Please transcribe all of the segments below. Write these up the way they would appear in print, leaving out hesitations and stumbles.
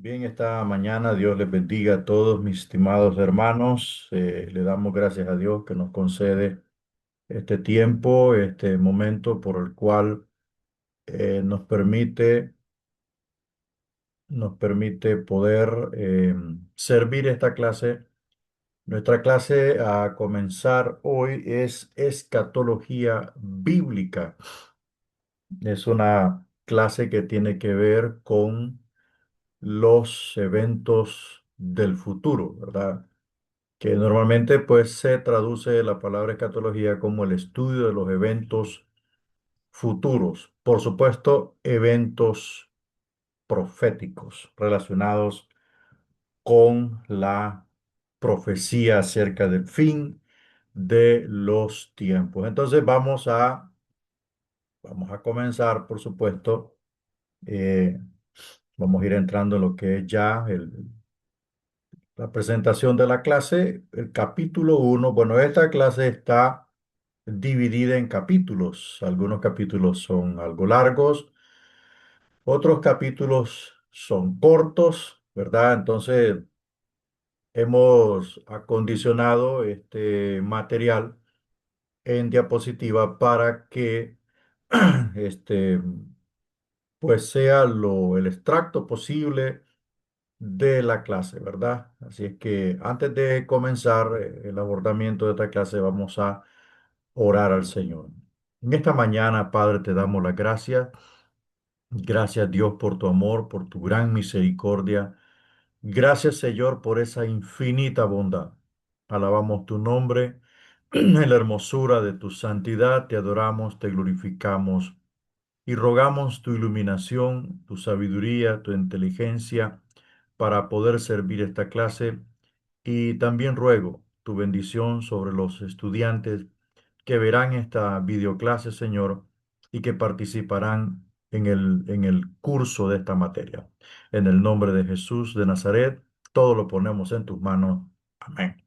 Bien, esta mañana Dios les bendiga a todos mis estimados hermanos. Le damos gracias a Dios que nos concede este tiempo, este momento por el cual nos permite poder servir esta clase. Nuestra clase a comenzar hoy es escatología bíblica. Es una clase que tiene que ver con los eventos del futuro, ¿verdad? Que normalmente pues se traduce la palabra escatología como el estudio de los eventos futuros. Por supuesto, eventos proféticos relacionados con la profecía acerca del fin de los tiempos. Entonces vamos a comenzar, por supuesto. eh, Vamos a ir entrando en lo que es ya la presentación de la clase, el capítulo uno. Bueno, esta clase está dividida en capítulos. Algunos capítulos son algo largos, otros capítulos son cortos, ¿verdad? Entonces, hemos acondicionado este material en diapositiva para que este, pues sea el extracto posible de la clase, ¿verdad? Así es que antes de comenzar el abordamiento de esta clase, vamos a orar al Señor. En esta mañana, Padre, te damos las gracias. Gracias, Dios, por tu amor, por tu gran misericordia. Gracias, Señor, por esa infinita bondad. Alabamos tu nombre en la hermosura de tu santidad. Te adoramos, te glorificamos y rogamos tu iluminación, tu sabiduría, tu inteligencia para poder servir esta clase. Y también ruego tu bendición sobre los estudiantes que verán esta videoclase, Señor, y que participarán en el curso de esta materia. En el nombre de Jesús de Nazaret, todo lo ponemos en tus manos. Amén.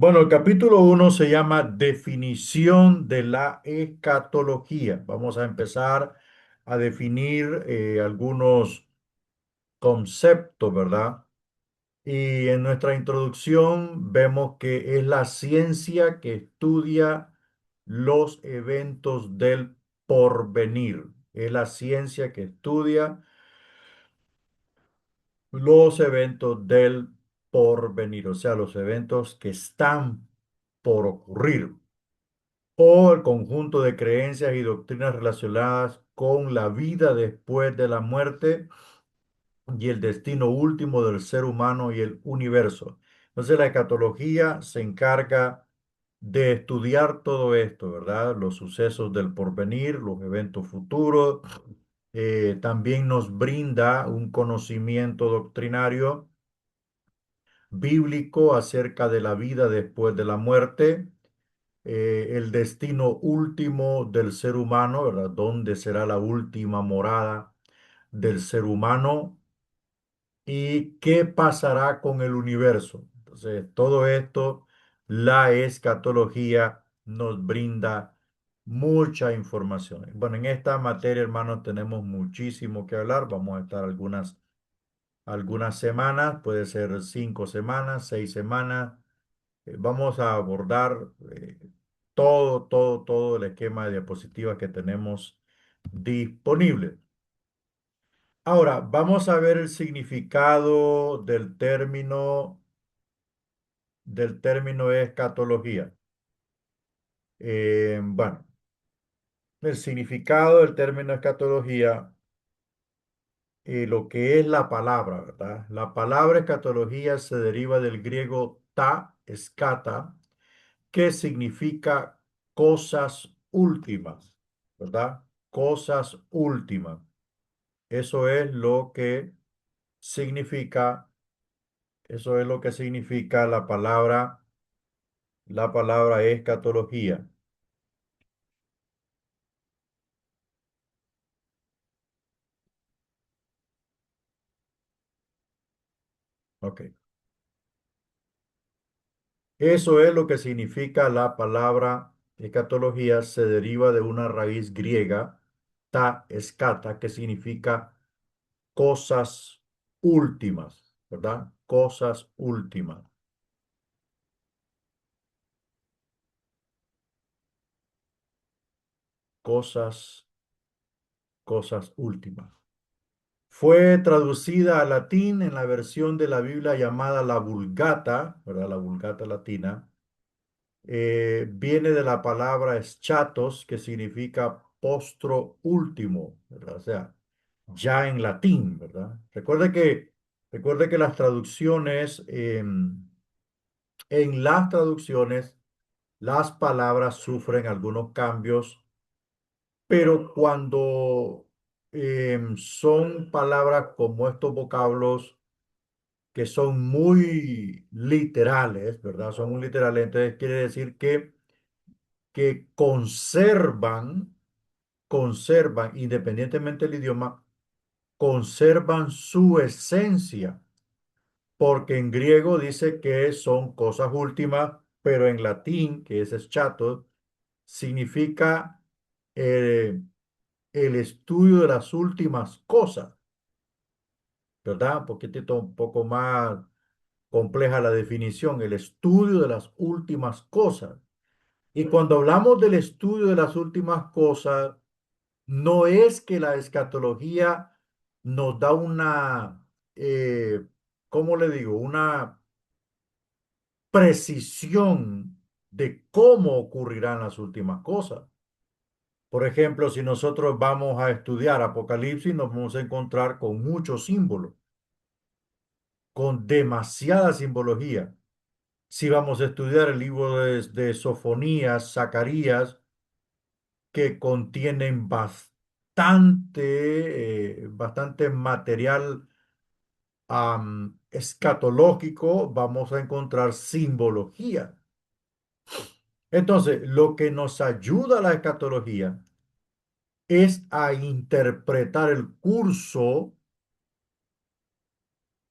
Bueno, el capítulo uno se llama Definición de la escatología. Vamos a empezar a definir algunos conceptos, ¿verdad? Y en nuestra introducción vemos que es la ciencia que estudia los eventos del porvenir. Es la ciencia que estudia los eventos del porvenir, o sea, los eventos que están por ocurrir, o el conjunto de creencias y doctrinas relacionadas con la vida después de la muerte y el destino último del ser humano y el universo. Entonces la escatología se encarga de estudiar todo esto, ¿verdad? Los sucesos del porvenir, los eventos futuros. También nos brinda un conocimiento doctrinario bíblico acerca de la vida después de la muerte, el destino último del ser humano, ¿verdad? ¿Dónde será la última morada del ser humano? ¿Y qué pasará con el universo? Entonces, todo esto, la escatología nos brinda mucha información. Bueno, en esta materia, hermanos, tenemos muchísimo que hablar. Vamos a estar algunas semanas, puede ser 5 semanas, 6 semanas. Vamos a abordar todo el esquema de diapositivas que tenemos disponible. Ahora, vamos a ver el significado del término escatología. Bueno, el significado del término escatología, lo que es la palabra, ¿verdad? La palabra escatología se deriva del griego ta, escata, que significa cosas últimas, ¿verdad? Cosas últimas. Eso es lo que significa, eso es lo que significa la palabra escatología. Ok. Eso es lo que significa la palabra escatología. Se deriva de una raíz griega, ta, escata, que significa cosas. últimas, ¿verdad? Cosas últimas, cosas, cosas últimas. Fue traducida al latín en la versión de la Biblia llamada la Vulgata, ¿verdad? La Vulgata latina. Viene de la palabra schatos, que significa postro último, ¿verdad? O sea, ya en latín, ¿verdad? Recuerde que las traducciones, en las traducciones, las palabras sufren algunos cambios, pero cuando son palabras como estos vocablos que son muy literales, ¿verdad? Son muy literales, entonces quiere decir que conservan, independientemente del idioma, conservan su esencia, porque en griego dice que son cosas últimas, pero en latín, que es chato, significa eh, el estudio de las últimas cosas, ¿verdad? Un poco más compleja la definición, el estudio de las últimas cosas. Y cuando hablamos del estudio de las últimas cosas, no es que la escatología nos da una, ¿cómo le digo? Una precisión de cómo ocurrirán las últimas cosas. Por ejemplo, si nosotros vamos a estudiar Apocalipsis, nos vamos a encontrar con muchos símbolos, con demasiada simbología. Si vamos a estudiar el libro de Sofonías, Zacarías, que contienen bastante material escatológico, vamos a encontrar simbología. Entonces, lo que nos ayuda a la escatología es a interpretar el curso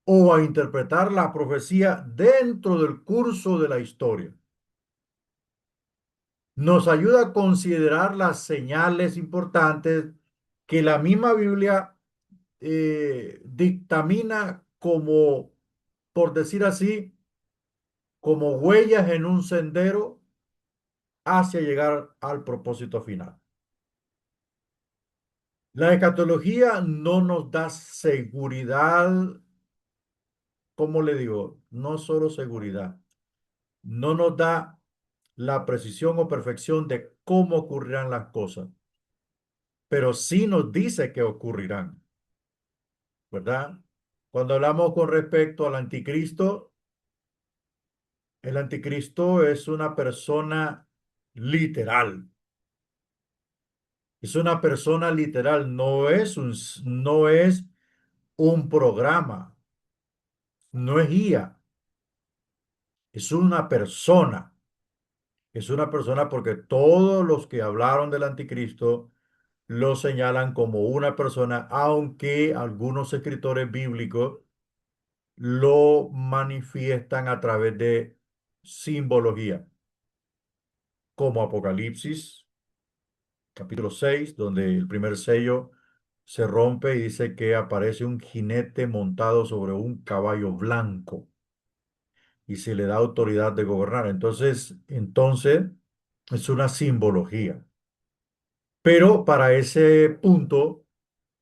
o a interpretar la profecía dentro del curso de la historia. Nos ayuda a considerar las señales importantes que la misma Biblia dictamina como, por decir así, como huellas en un sendero hacia llegar al propósito final. La escatología no nos da seguridad, como le digo, no solo seguridad, no nos da la precisión o perfección de cómo ocurrirán las cosas, pero sí nos dice que ocurrirán, ¿verdad? Cuando hablamos con respecto al anticristo, el anticristo es una persona literal. Es una persona literal, no es un programa, no es guía, es una persona. Es una persona porque todos los que hablaron del anticristo lo señalan como una persona, aunque algunos escritores bíblicos lo manifiestan a través de simbología, como Apocalipsis, capítulo 6, donde el primer sello se rompe y dice que aparece un jinete montado sobre un caballo blanco y se le da autoridad de gobernar. Entonces es una simbología. Pero para ese punto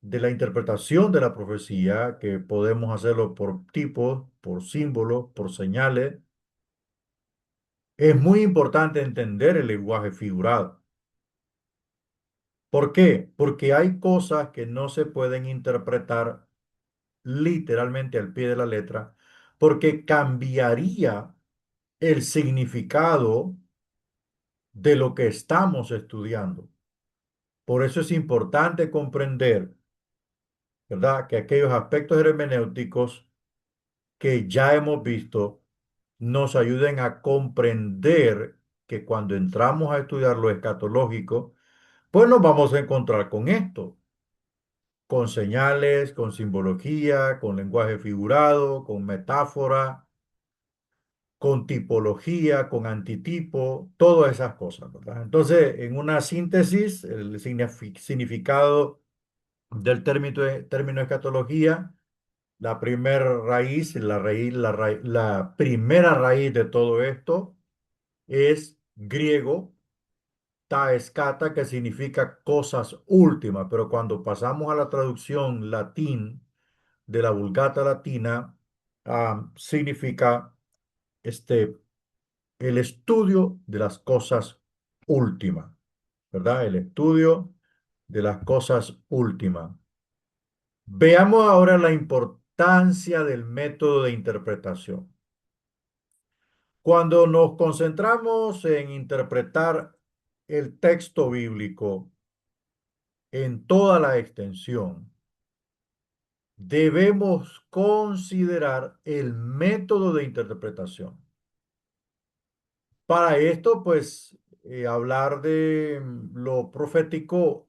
de la interpretación de la profecía, que podemos hacerlo por tipos, por símbolos, por señales, es muy importante entender el lenguaje figurado. ¿Por qué? Porque hay cosas que no se pueden interpretar literalmente al pie de la letra, porque cambiaría el significado de lo que estamos estudiando. Por eso es importante comprender, ¿verdad?, que aquellos aspectos hermenéuticos que ya hemos visto nos ayuden a comprender que cuando entramos a estudiar lo escatológico, pues nos vamos a encontrar con esto, con señales, con simbología, con lenguaje figurado, con metáfora, con tipología, con antitipo, todas esas cosas, ¿verdad? Entonces, en una síntesis, el significado del término escatología La primera raíz, la primera raíz de todo esto es griego, taescata, que significa cosas últimas, pero cuando pasamos a la traducción latín de la Vulgata latina, significa este, el estudio de las cosas últimas, ¿verdad? El estudio de las cosas últimas. Veamos ahora la importancia del método de interpretación. Cuando nos concentramos en interpretar el texto bíblico en toda la extensión, debemos considerar el método de interpretación. Para esto, pues, hablar de lo profético,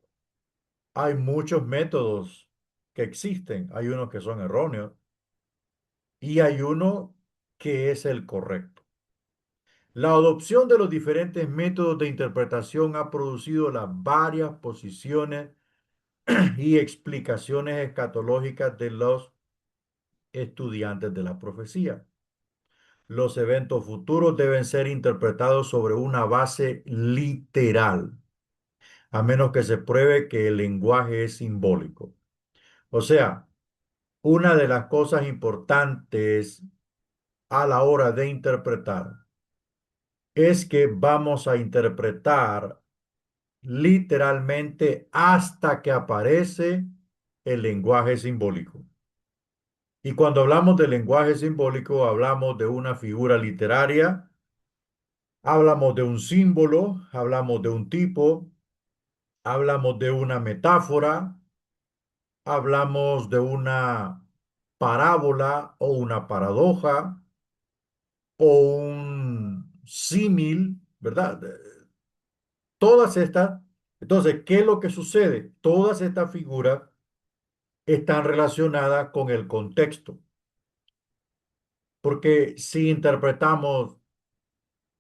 hay muchos métodos que existen. Hay unos que son erróneos y hay uno que es el correcto. La adopción de los diferentes métodos de interpretación ha producido las varias posiciones y explicaciones escatológicas de los estudiantes de la profecía. Los eventos futuros deben ser interpretados sobre una base literal, a menos que se pruebe que el lenguaje es simbólico. O sea, una de las cosas importantes a la hora de interpretar es que vamos a interpretar literalmente hasta que aparece el lenguaje simbólico. Y cuando hablamos de lenguaje simbólico, hablamos de una figura literaria, hablamos de un símbolo, hablamos de un tipo, hablamos de una metáfora, hablamos de una parábola o una paradoja o un símil, ¿verdad? Todas estas, entonces, ¿qué es lo que sucede? Todas estas figuras están relacionadas con el contexto, porque si interpretamos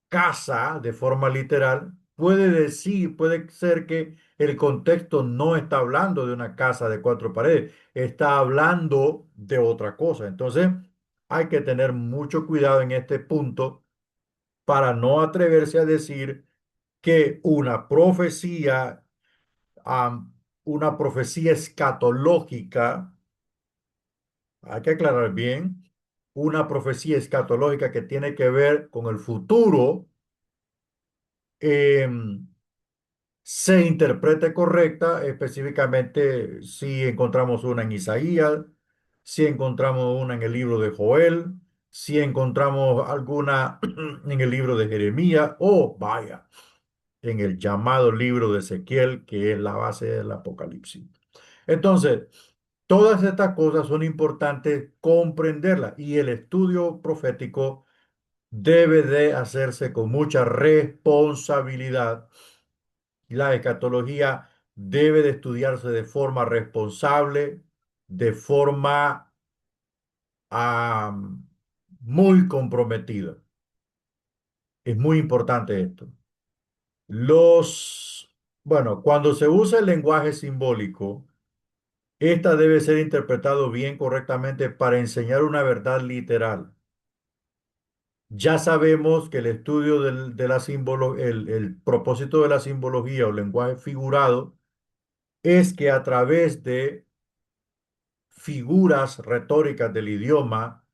casa de forma literal, puede ser que el contexto no está hablando de una casa de cuatro paredes, está hablando de otra cosa. Entonces, hay que tener mucho cuidado en este punto para no atreverse a decir que una profecía escatológica, hay que aclarar bien, una profecía escatológica que tiene que ver con el futuro, em, se interprete correcta, específicamente si encontramos una en Isaías, si encontramos una en el libro de Joel, si encontramos alguna en el libro de Jeremías, o vaya, en el llamado libro de Ezequiel, que es la base del Apocalipsis. Entonces, todas estas cosas son importantes comprenderlas y el estudio profético debe de hacerse con mucha responsabilidad. La escatología debe de estudiarse de forma responsable, de forma muy comprometida. Es muy importante esto. Bueno, cuando se usa el lenguaje simbólico, esta debe ser interpretado bien correctamente para enseñar una verdad literal. Ya sabemos que el estudio de la el propósito de la simbología o lenguaje figurado es que a través de figuras retóricas del idioma,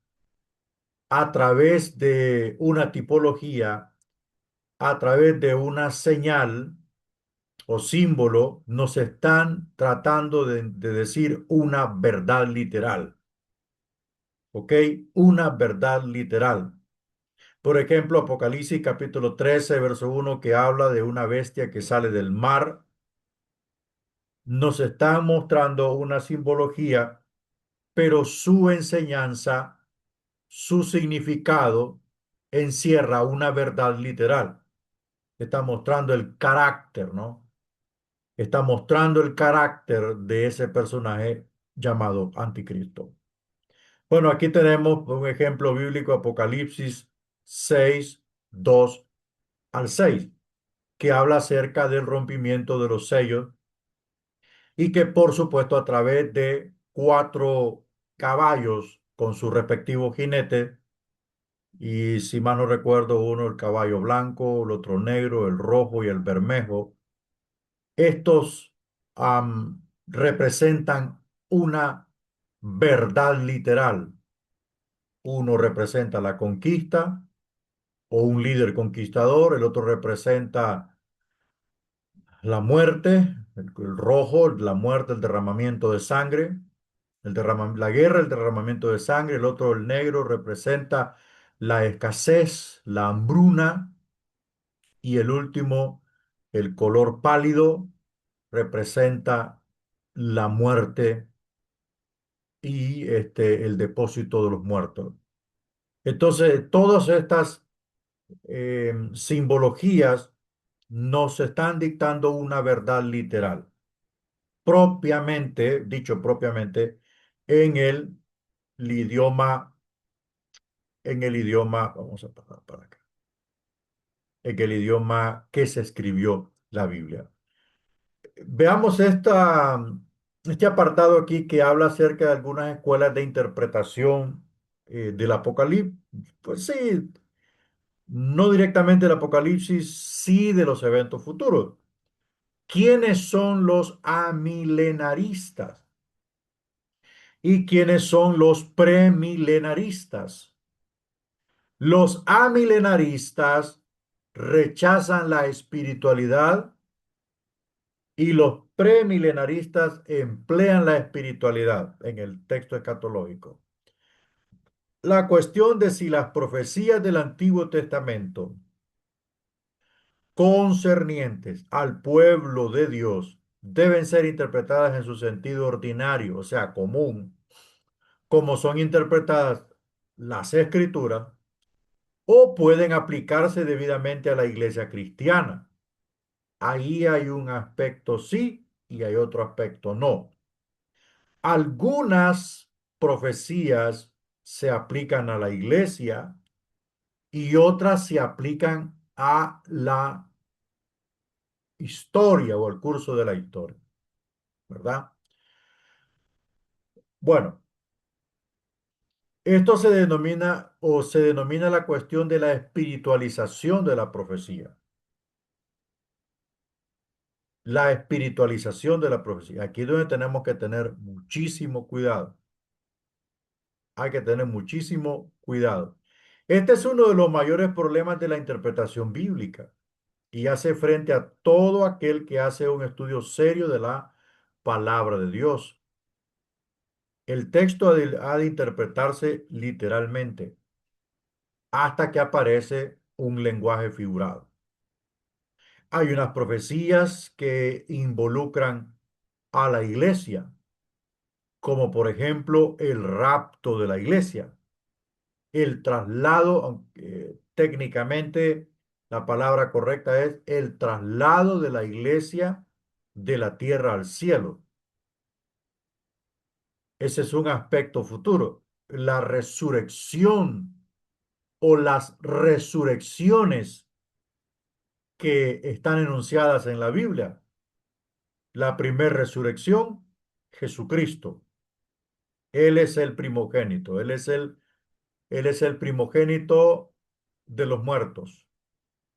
a través de una tipología, a través de una señal o símbolo, nos están tratando de decir una verdad literal, ¿ok? Una verdad literal. Por ejemplo, Apocalipsis capítulo 13, verso 1, que habla de una bestia que sale del mar, nos está mostrando una simbología, pero su enseñanza, su significado, encierra una verdad literal. Está mostrando el carácter, ¿no? Está mostrando el carácter de ese personaje llamado Anticristo. Bueno, aquí tenemos un ejemplo bíblico, Apocalipsis 6, 2 al 6, que habla acerca del rompimiento de los sellos y que por supuesto a través de cuatro caballos con su respectivo jinete, y si mal no recuerdo, uno el caballo blanco, el otro negro, el rojo y el bermejo. Estos representan una verdad literal. Uno representa la conquista o un líder conquistador, el otro representa la muerte, el rojo, la muerte, el derramamiento de sangre, la guerra, el derramamiento de sangre, el otro, el negro, representa la escasez, la hambruna, y el último, el color pálido, representa la muerte y el depósito de los muertos. Entonces, todas estas simbologías nos están dictando una verdad literal, propiamente, dicho propiamente, en idioma, vamos a pasar para acá, en el idioma que se escribió la Biblia. Veamos este apartado aquí que habla acerca de algunas escuelas de interpretación del Apocalipsis. Pues sí, no directamente del Apocalipsis, sí de los eventos futuros. ¿Quiénes son los amilenaristas? ¿Y quiénes son los premilenaristas? Los amilenaristas rechazan la espiritualidad y los premilenaristas emplean la espiritualidad en el texto escatológico. La cuestión de si las profecías del Antiguo Testamento concernientes al pueblo de Dios deben ser interpretadas en su sentido ordinario, o sea, común, como son interpretadas las escrituras, o pueden aplicarse debidamente a la iglesia cristiana. Ahí hay un aspecto sí y hay otro aspecto no. Algunas profecías se aplican a la iglesia y otras se aplican a la historia o al curso de la historia, ¿verdad? Bueno, esto se denomina o se denomina la cuestión de la espiritualización de la profecía. La espiritualización de la profecía. Aquí es donde tenemos que tener muchísimo cuidado. Hay que tener muchísimo cuidado. Este es uno de los mayores problemas de la interpretación bíblica y hace frente a todo aquel que hace un estudio serio de la palabra de Dios. El texto ha de interpretarse literalmente hasta que aparece un lenguaje figurado. Hay unas profecías que involucran a la iglesia, como por ejemplo el rapto de la iglesia, el traslado, aunque técnicamente la palabra correcta es el traslado de la iglesia de la tierra al cielo. Ese es un aspecto futuro. La resurrección o las resurrecciones que están enunciadas en la Biblia. La primera resurrección, Jesucristo. Él es el primogénito. Él es el primogénito de los muertos,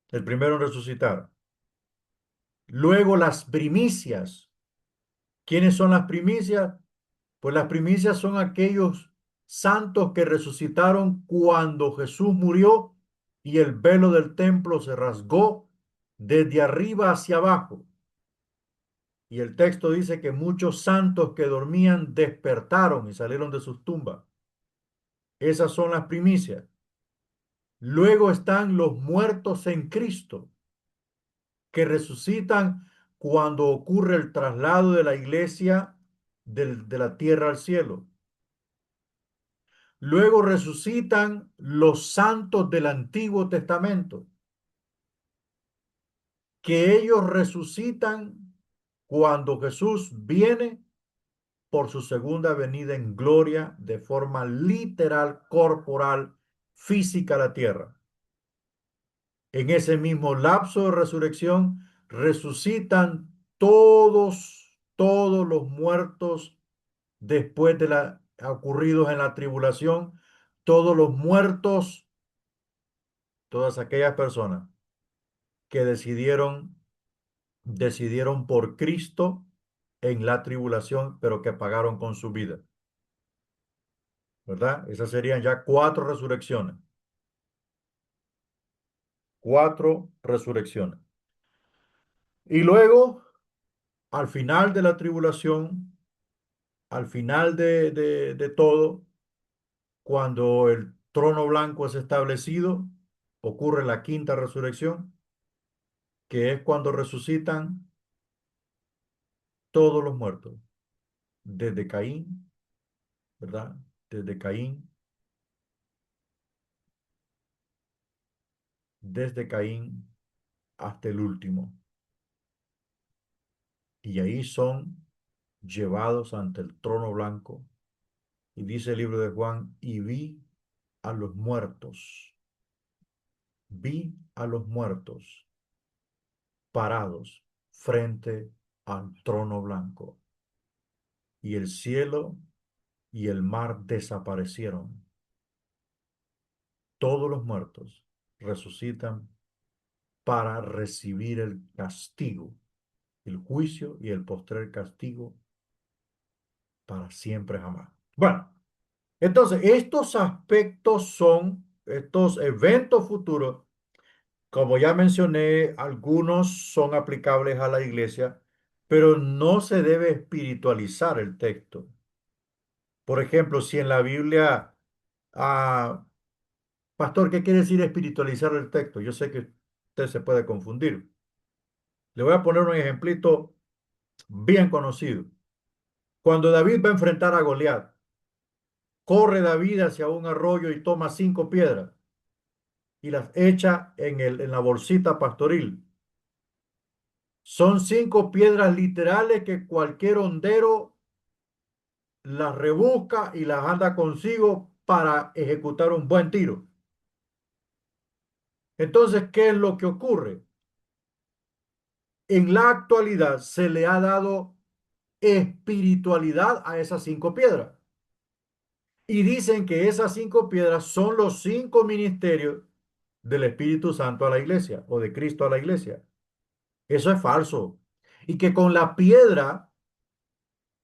el primero en resucitar. Luego las primicias. ¿Quiénes son las primicias? Pues las primicias son aquellos santos que resucitaron cuando Jesús murió y el velo del templo se rasgó desde arriba hacia abajo. Y el texto dice que muchos santos que dormían despertaron y salieron de sus tumbas. Esas son las primicias. Luego están los muertos en Cristo, que resucitan cuando ocurre el traslado de la iglesia de la tierra al cielo. Luego resucitan los santos del Antiguo Testamento, que ellos resucitan cuando Jesús viene por su segunda venida en gloria de forma literal, corporal, física a la tierra. En ese mismo lapso de resurrección resucitan todos los muertos después ocurridos en la tribulación, todos los muertos, todas aquellas personas que decidieron por Cristo en la tribulación, pero que pagaron con su vida, ¿verdad? Esas serían ya cuatro resurrecciones, cuatro resurrecciones. Y luego, al final de la tribulación, al final de todo, cuando el trono blanco es establecido, ocurre la quinta resurrección, que es cuando resucitan todos los muertos, desde Caín, ¿verdad? Desde Caín, desde Caín hasta el último. Y ahí son llevados ante el trono blanco. Y dice el libro de Juan, y a los muertos, vi a los muertos parados frente al trono blanco. Y el cielo y el mar desaparecieron. Todos los muertos resucitan para recibir el castigo, el juicio y el postrer castigo para siempre jamás. Bueno, entonces estos aspectos son, estos eventos futuros, como ya mencioné, algunos son aplicables a la iglesia, pero no se debe espiritualizar el texto. Por ejemplo, si en la Biblia, ah, pastor, ¿qué quiere decir espiritualizar el texto? Yo sé que usted se puede confundir. Le voy a poner un ejemplito bien conocido. Cuando David va a enfrentar a Goliat, corre David hacia un arroyo y toma 5 piedras y las echa en la bolsita pastoril. Son 5 piedras literales que cualquier hondero las rebusca y las anda consigo para ejecutar un buen tiro. Entonces, ¿qué es lo que ocurre? En la actualidad se le ha dado espiritualidad a esas 5 piedras. Y dicen que esas 5 piedras son los 5 ministerios del Espíritu Santo a la iglesia o de Cristo a la iglesia. Eso es falso. Y que con la piedra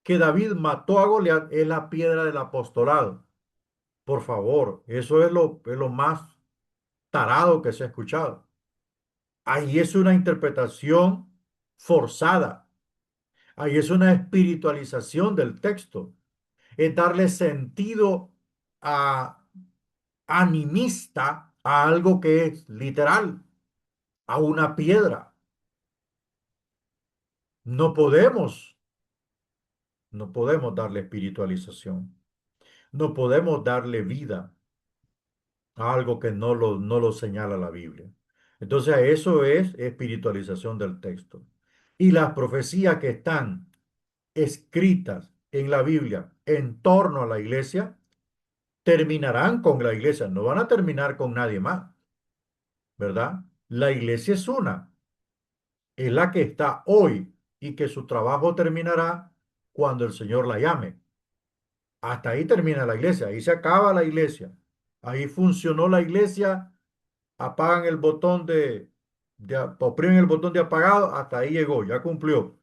que David mató a Goliat es la piedra del apostolado. Por favor, eso es lo más tarado que se ha escuchado. Ahí es una interpretación forzada. Ahí es una espiritualización del texto. Es darle sentido a, animista a algo que es literal, a una piedra. No podemos, no podemos darle espiritualización. No podemos darle vida a algo que no lo señala la Biblia. Entonces, eso es espiritualización del texto. Y las profecías que están escritas en la Biblia en torno a la iglesia, terminarán con la iglesia, no van a terminar con nadie más, ¿verdad? La iglesia es la que está hoy y que su trabajo terminará cuando el Señor la llame. Hasta ahí termina la iglesia, ahí se acaba la iglesia. Ahí funcionó la iglesia, apagan el botón oprimen el botón de apagado, hasta ahí llegó, ya cumplió.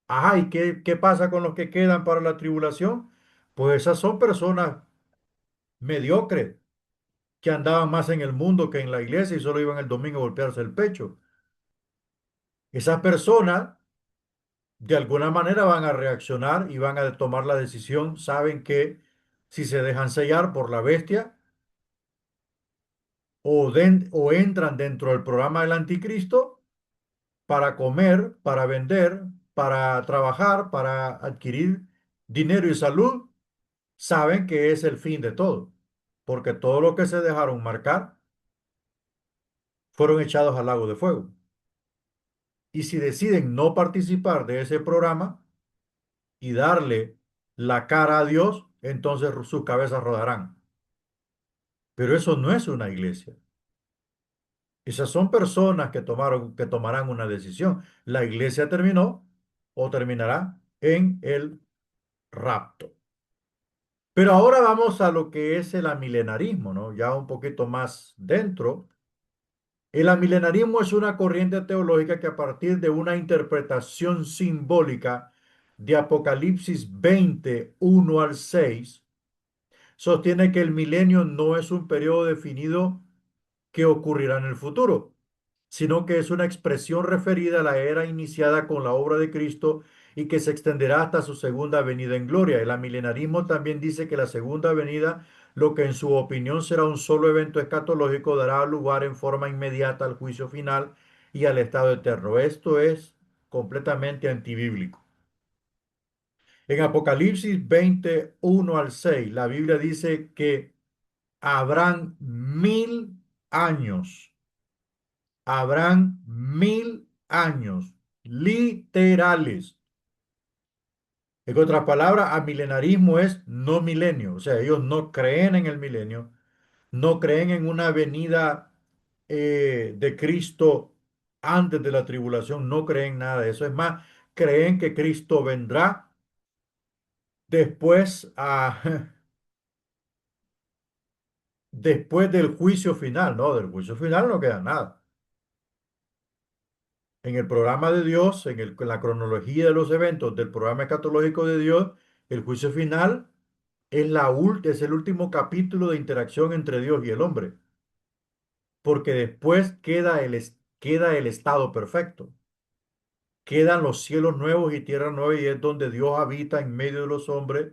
Ajá, ¿y qué pasa con los que quedan para la tribulación? Pues esas son personas mediocres que andaban más en el mundo que en la iglesia y solo iban el domingo a golpearse el pecho. Esas personas de alguna manera van a reaccionar y van a tomar la decisión, saben que si se dejan sellar por la bestia o entran dentro del programa del anticristo para comer, para vender, para trabajar, para adquirir dinero y salud, saben que es el fin de todo, porque todo lo que se dejaron marcar fueron echados al lago de fuego. Y si deciden no participar de ese programa y darle la cara a Dios, entonces sus cabezas rodarán. Pero eso no es una iglesia. Esas son personas que tomarán una decisión. La iglesia terminó o terminará en el rapto. Pero ahora vamos a lo que es el amilenarismo, ¿no? Ya un poquito más dentro. El amilenarismo es una corriente teológica que a partir de una interpretación simbólica de Apocalipsis 20, 1 al 6, sostiene que el milenio no es un periodo definido que ocurrirá en el futuro, sino que es una expresión referida a la era iniciada con la obra de Cristo y que se extenderá hasta su segunda venida en gloria. El amilenarismo también dice que la segunda venida, lo que en su opinión será un solo evento escatológico, dará lugar en forma inmediata al juicio final y al estado eterno. Esto es completamente antibíblico. En Apocalipsis 20, 1 al 6, la Biblia dice que habrán 1000 años. Habrán 1000 años literales. En otras palabras, amilenarismo es no milenio. O sea, ellos no creen en el milenio, no creen en una venida de Cristo antes de la tribulación, no creen nada de eso. Es más, creen que Cristo vendrá después, después del juicio final. No, del juicio final no queda nada. En el programa de Dios, en la cronología de los eventos del programa escatológico de Dios, el juicio final es el último capítulo de interacción entre Dios y el hombre, porque después queda el estado perfecto. Quedan los cielos nuevos y tierra nueva y es donde Dios habita en medio de los hombres,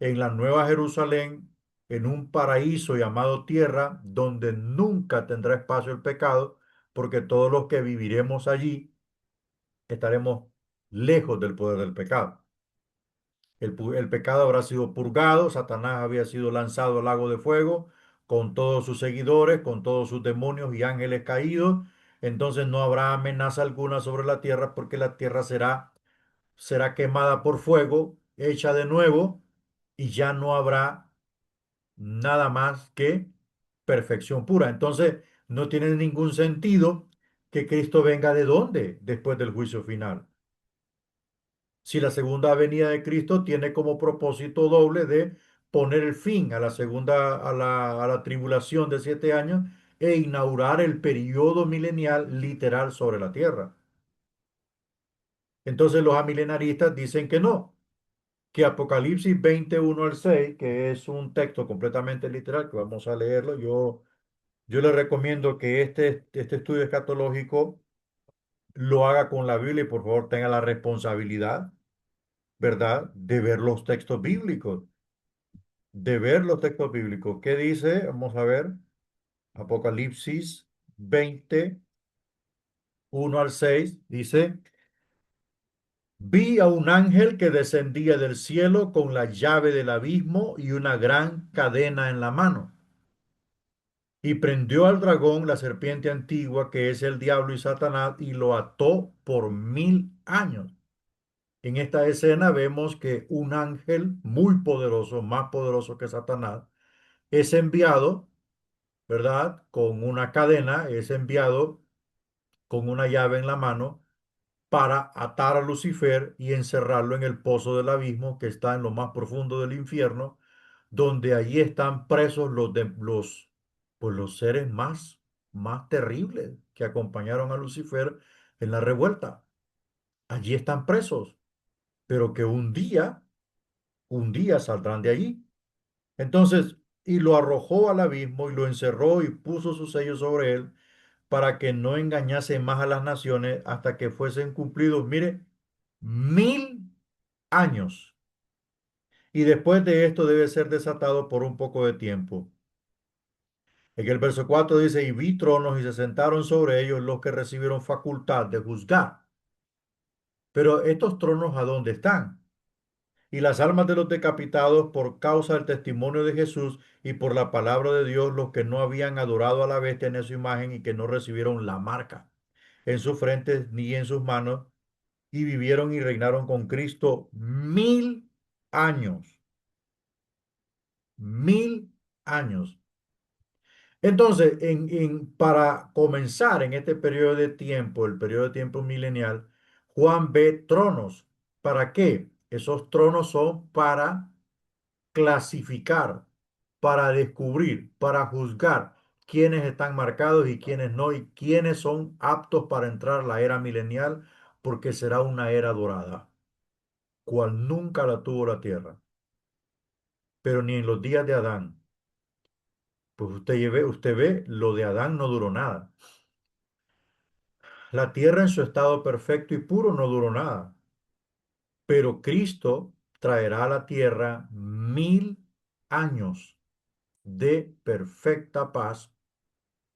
en la nueva Jerusalén, en un paraíso llamado tierra, donde nunca tendrá espacio el pecado, porque todos los que viviremos allí estaremos lejos del poder del pecado. El pecado habrá sido purgado, Satanás había sido lanzado al lago de fuego con todos sus seguidores, con todos sus demonios y ángeles caídos. Entonces no habrá amenaza alguna sobre la tierra porque la tierra será quemada por fuego, hecha de nuevo y ya no habrá nada más que perfección pura. Entonces no tiene ningún sentido que Cristo venga de dónde después del juicio final. Si la segunda venida de Cristo tiene como propósito doble de poner el fin a la a la tribulación de 7 años e inaugurar el periodo milenial literal sobre la tierra. Entonces los amilenaristas dicen que no, que Apocalipsis 21 al 6, que es un texto completamente literal, que vamos a leerlo, yo le recomiendo que este estudio escatológico lo haga con la Biblia y por favor tenga la responsabilidad, ¿verdad?, de ver los textos bíblicos, de ver los textos bíblicos. ¿Qué dice? Vamos a ver. Apocalipsis 20, 1 al 6 dice, vi a un ángel que descendía del cielo con la llave del abismo y una gran cadena en la mano. Y prendió al dragón, la serpiente antigua, que es el diablo y Satanás, y lo ató por 1000 años. En esta escena vemos que un ángel muy poderoso, más poderoso que Satanás, es enviado, ¿verdad? Con una cadena, es enviado con una llave en la mano para atar a Lucifer y encerrarlo en el pozo del abismo que está en lo más profundo del infierno, donde allí están presos pues los seres más terribles que acompañaron a Lucifer en la revuelta. Allí están presos, pero que un día saldrán de allí. Entonces, y lo arrojó al abismo y lo encerró y puso su sello sobre él para que no engañase más a las naciones hasta que fuesen cumplidos, mire, 1000 años. Y después de esto debe ser desatado por un poco de tiempo. En el verso 4 dice, y vi tronos y se sentaron sobre ellos los que recibieron facultad de juzgar. Pero estos tronos, ¿a dónde están? Y las almas de los decapitados por causa del testimonio de Jesús y por la palabra de Dios, los que no habían adorado a la bestia en su imagen y que no recibieron la marca en sus frentes ni en sus manos, y vivieron y reinaron con Cristo 1000 años. 1000 años. Entonces, para comenzar en este periodo de tiempo, el periodo de tiempo milenial, Juan ve tronos. ¿Para qué? Esos tronos son para clasificar, para descubrir, para juzgar quiénes están marcados y quiénes no, y quiénes son aptos para entrar a la era milenial, porque será una era dorada, cual nunca la tuvo la tierra, pero ni en los días de Adán. Pues usted ve, lo de Adán no duró nada. La tierra en su estado perfecto y puro no duró nada, pero Cristo traerá a la tierra 1000 años de perfecta paz,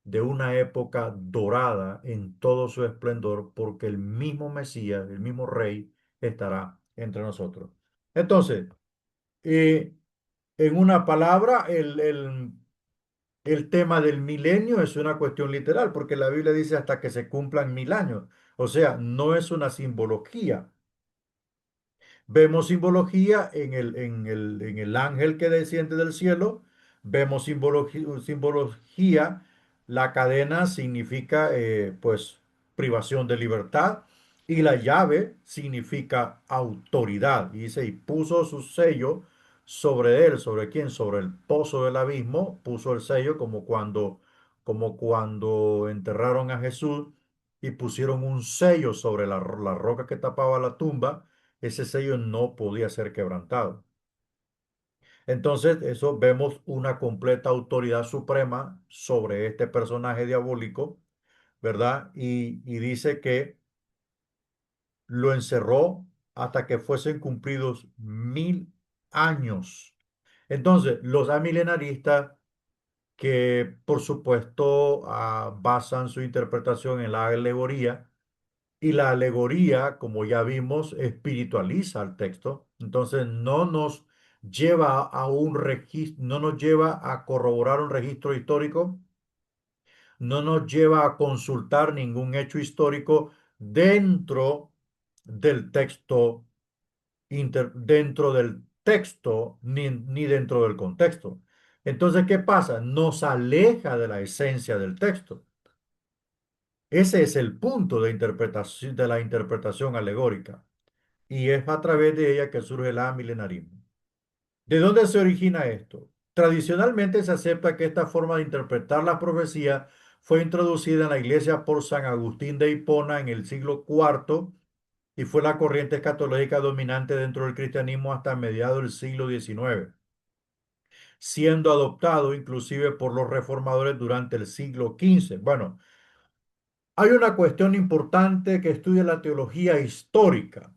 de una época dorada en todo su esplendor, porque el mismo Mesías, el mismo Rey, estará entre nosotros. Entonces, eh, en una palabra, el tema del milenio es una cuestión literal, porque la Biblia dice hasta que se cumplan 1000 años. O sea, no es una simbología. Vemos simbología en el ángel que desciende del cielo, vemos simbología, la cadena significa pues privación de libertad y la llave significa autoridad. Y dice, y puso su sello sobre él, ¿sobre quién? Sobre el pozo del abismo, puso el sello como cuando enterraron a Jesús y pusieron un sello sobre la roca que tapaba la tumba. Ese sello no podía ser quebrantado. Entonces, eso vemos una completa autoridad suprema sobre este personaje diabólico, ¿verdad? Y dice que lo encerró hasta que fuesen cumplidos 1000 años. Entonces, los amilenaristas, que por supuesto basan su interpretación en la alegoría, y la alegoría, como ya vimos, espiritualiza el texto. Entonces no nos lleva a un registro, no nos lleva a corroborar un registro histórico, no nos lleva a consultar ningún hecho histórico dentro del texto, dentro del texto, ni dentro del contexto. Entonces, ¿qué pasa? Nos aleja de la esencia del texto. Ese es el punto de interpretación, de la interpretación alegórica. Y es a través de ella que surge el milenarismo. ¿De dónde se origina esto? Tradicionalmente se acepta que esta forma de interpretar la profecía fue introducida en la iglesia por San Agustín de Hipona en el siglo IV y fue la corriente escatológica dominante dentro del cristianismo hasta mediados del siglo XIX, siendo adoptado inclusive por los reformadores durante el siglo XV. Bueno, hay una cuestión importante que estudia la teología histórica.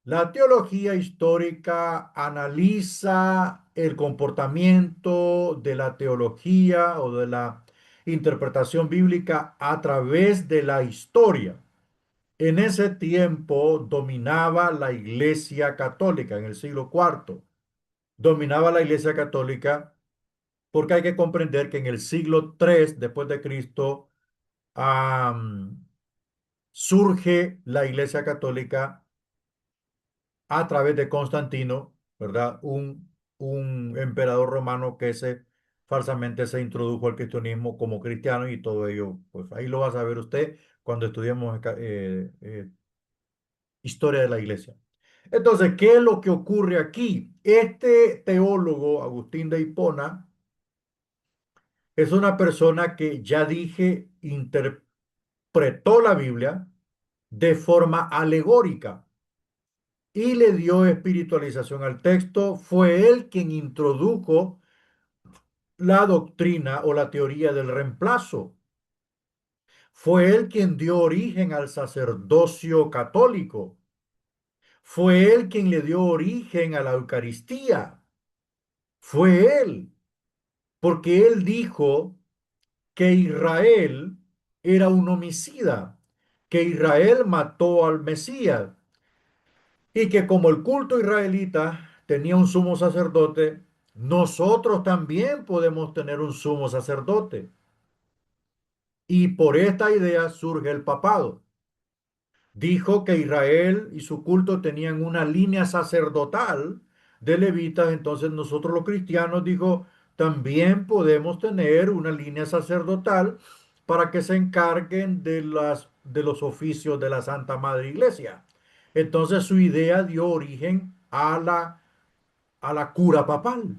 La teología histórica analiza el comportamiento de la teología o de la interpretación bíblica a través de la historia. En ese tiempo dominaba la Iglesia Católica, en el siglo IV. Dominaba la Iglesia Católica porque hay que comprender que en el siglo III después de Cristo surge la Iglesia Católica a través de Constantino, ¿verdad? Un emperador romano que falsamente se introdujo al cristianismo como cristiano y todo ello, pues ahí lo va a saber usted cuando estudiemos historia de la iglesia. Entonces, ¿qué es lo que ocurre aquí? Este teólogo, Agustín de Hipona, es una persona que ya dije, interpretó la Biblia de forma alegórica y le dio espiritualización al texto. Fue él quien introdujo la doctrina o la teoría del reemplazo. Fue él quien dio origen al sacerdocio católico. Fue él quien le dio origen a la Eucaristía. Fue él, porque él dijo que Israel era un homicida, que Israel mató al Mesías y que como el culto israelita tenía un sumo sacerdote, nosotros también podemos tener un sumo sacerdote. Y por esta idea surge el papado. Dijo que Israel y su culto tenían una línea sacerdotal de levitas, entonces nosotros los cristianos, dijo, también podemos tener una línea sacerdotal para que se encarguen de los oficios de la Santa Madre Iglesia. Entonces su idea dio origen a la cura papal,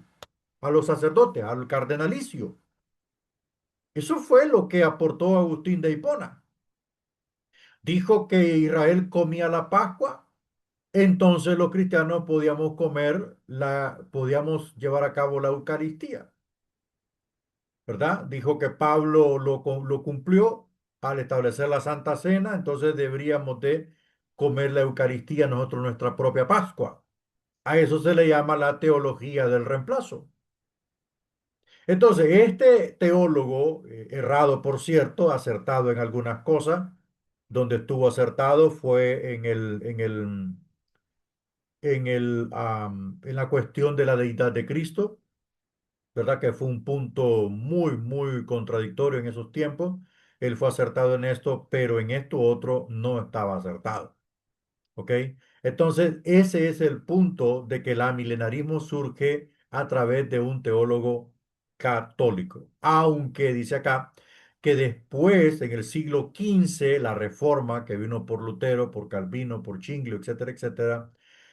a los sacerdotes, al cardenalicio. Eso fue lo que aportó Agustín de Hipona. Dijo que Israel comía la Pascua, entonces los cristianos podíamos llevar a cabo la Eucaristía, ¿verdad? Dijo que Pablo lo cumplió al establecer la Santa Cena, entonces deberíamos de comer la Eucaristía nosotros nuestra propia Pascua. A eso se le llama la teología del reemplazo. Entonces, este teólogo, errado por cierto, acertado en algunas cosas, donde estuvo acertado fue en la cuestión de la deidad de Cristo, ¿verdad? Que fue un punto muy, muy contradictorio en esos tiempos. Él fue acertado en esto, pero en esto otro no estaba acertado. ¿Ok? Entonces, ese es el punto de que el milenarismo surge a través de un teólogo católico. Aunque dice acá que después, en el siglo XV, la reforma que vino por Lutero, por Calvino, por Zwinglio, etcétera, etcétera,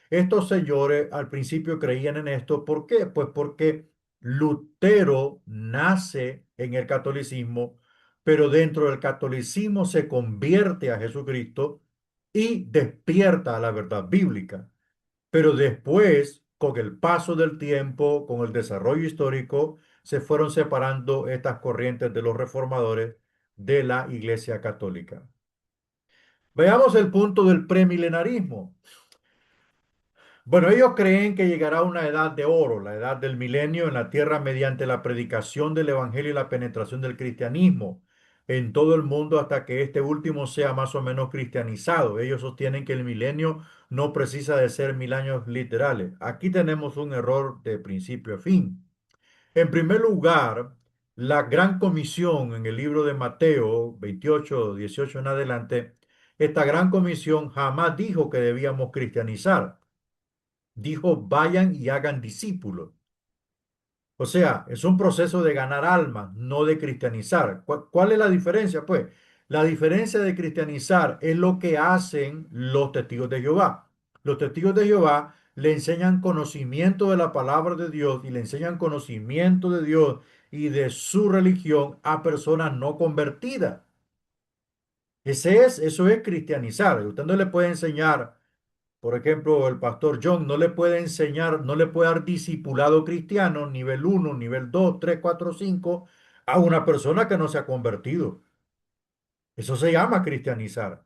estos señores al principio creían en esto. ¿Por qué? Pues porque Lutero nace en el catolicismo, pero dentro del catolicismo se convierte a Jesucristo y despierta a la verdad bíblica. Pero después, con el paso del tiempo, con el desarrollo histórico, se fueron separando estas corrientes de los reformadores de la Iglesia Católica. Veamos el punto del premilenarismo. Bueno, ellos creen que llegará una edad de oro, la edad del milenio en la tierra mediante la predicación del evangelio y la penetración del cristianismo en todo el mundo hasta que este último sea más o menos cristianizado. Ellos sostienen que el milenio no precisa de ser 1000 años literales. Aquí tenemos un error de principio a fin. En primer lugar, la gran comisión en el libro de Mateo 28, 18 en adelante, esta gran comisión jamás dijo que debíamos cristianizar. Dijo, vayan y hagan discípulos. O sea, es un proceso de ganar almas, no de cristianizar. ¿Cuál es la diferencia? Pues la diferencia de cristianizar es lo que hacen los testigos de Jehová. Los testigos de Jehová le enseñan conocimiento de la palabra de Dios y le enseñan conocimiento de Dios y de su religión a personas no convertidas. Eso es cristianizar. Usted no le puede enseñar. Por ejemplo, el pastor John no le puede enseñar, no le puede dar discipulado cristiano, nivel uno, nivel 2, 3, 4, 5, a una persona que no se ha convertido. Eso se llama cristianizar.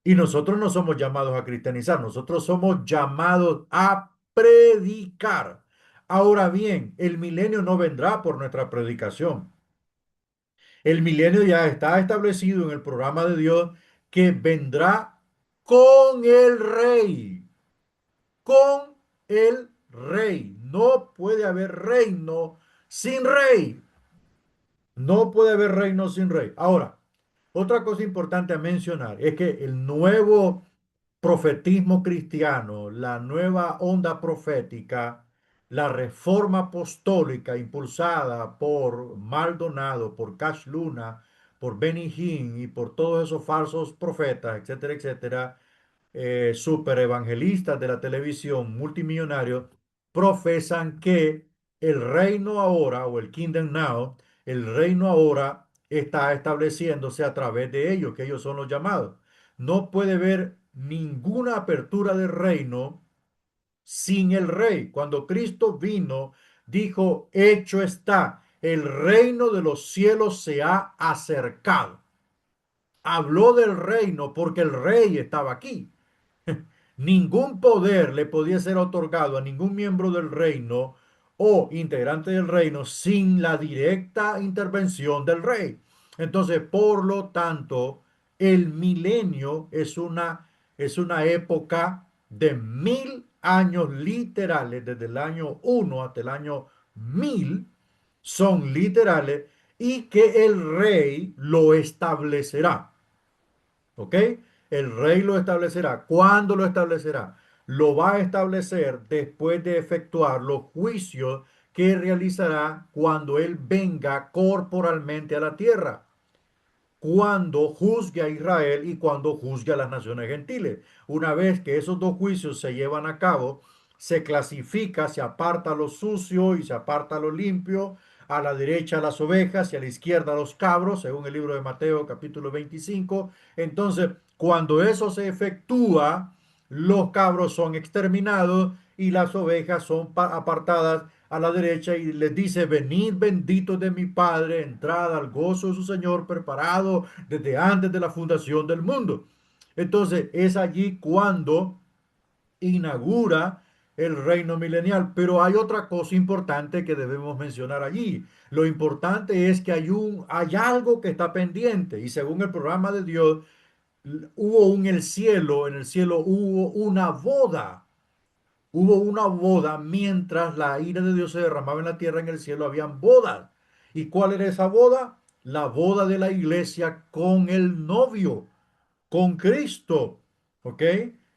Y nosotros no somos llamados a cristianizar, nosotros somos llamados a predicar. Ahora bien, el milenio no vendrá por nuestra predicación. El milenio ya está establecido en el programa de Dios que vendrá con el rey. Con el rey. No puede haber reino sin rey. No puede haber reino sin rey. Ahora, otra cosa importante a mencionar es que el nuevo profetismo cristiano, la nueva onda profética, la reforma apostólica impulsada por Maldonado, por Cash Luna, por Benny Hinn y por todos esos falsos profetas, etcétera, etcétera, super evangelistas de la televisión, multimillonarios, profesan que el reino ahora, o el Kingdom Now, el reino ahora está estableciéndose a través de ellos, que ellos son los llamados. No puede haber ninguna apertura de reino sin el rey. Cuando Cristo vino, dijo, hecho está, el reino de los cielos se ha acercado. Habló del reino porque el rey estaba aquí. Ningún poder le podía ser otorgado a ningún miembro del reino o integrante del reino sin la directa intervención del rey. Entonces, por lo tanto, el milenio es una época de 1000 años literales, desde el año 1 hasta el año 1000, son literales y que el rey lo establecerá. ¿Ok? El rey lo establecerá. ¿Cuándo lo establecerá? Lo va a establecer después de efectuar los juicios que realizará cuando él venga corporalmente a la tierra, cuando juzgue a Israel y cuando juzgue a las naciones gentiles. Una vez que esos dos juicios se llevan a cabo, se clasifica, se aparta lo sucio y se aparta lo limpio. A la derecha las ovejas y a la izquierda los cabros, según el libro de Mateo capítulo 25. Entonces, cuando eso se efectúa, los cabros son exterminados y las ovejas son apartadas a la derecha y les dice, venid benditos de mi Padre, entrad al gozo de su Señor preparado desde antes de la fundación del mundo. Entonces es allí cuando inaugura el reino milenial. Pero hay otra cosa importante que debemos mencionar allí. Lo importante es que hay algo que está pendiente y según el programa de Dios, hubo en el cielo hubo una boda. Hubo una boda mientras la ira de Dios se derramaba en la tierra, en el cielo habían bodas. ¿Y cuál era esa boda? La boda de la iglesia con el novio, con Cristo. ¿Ok?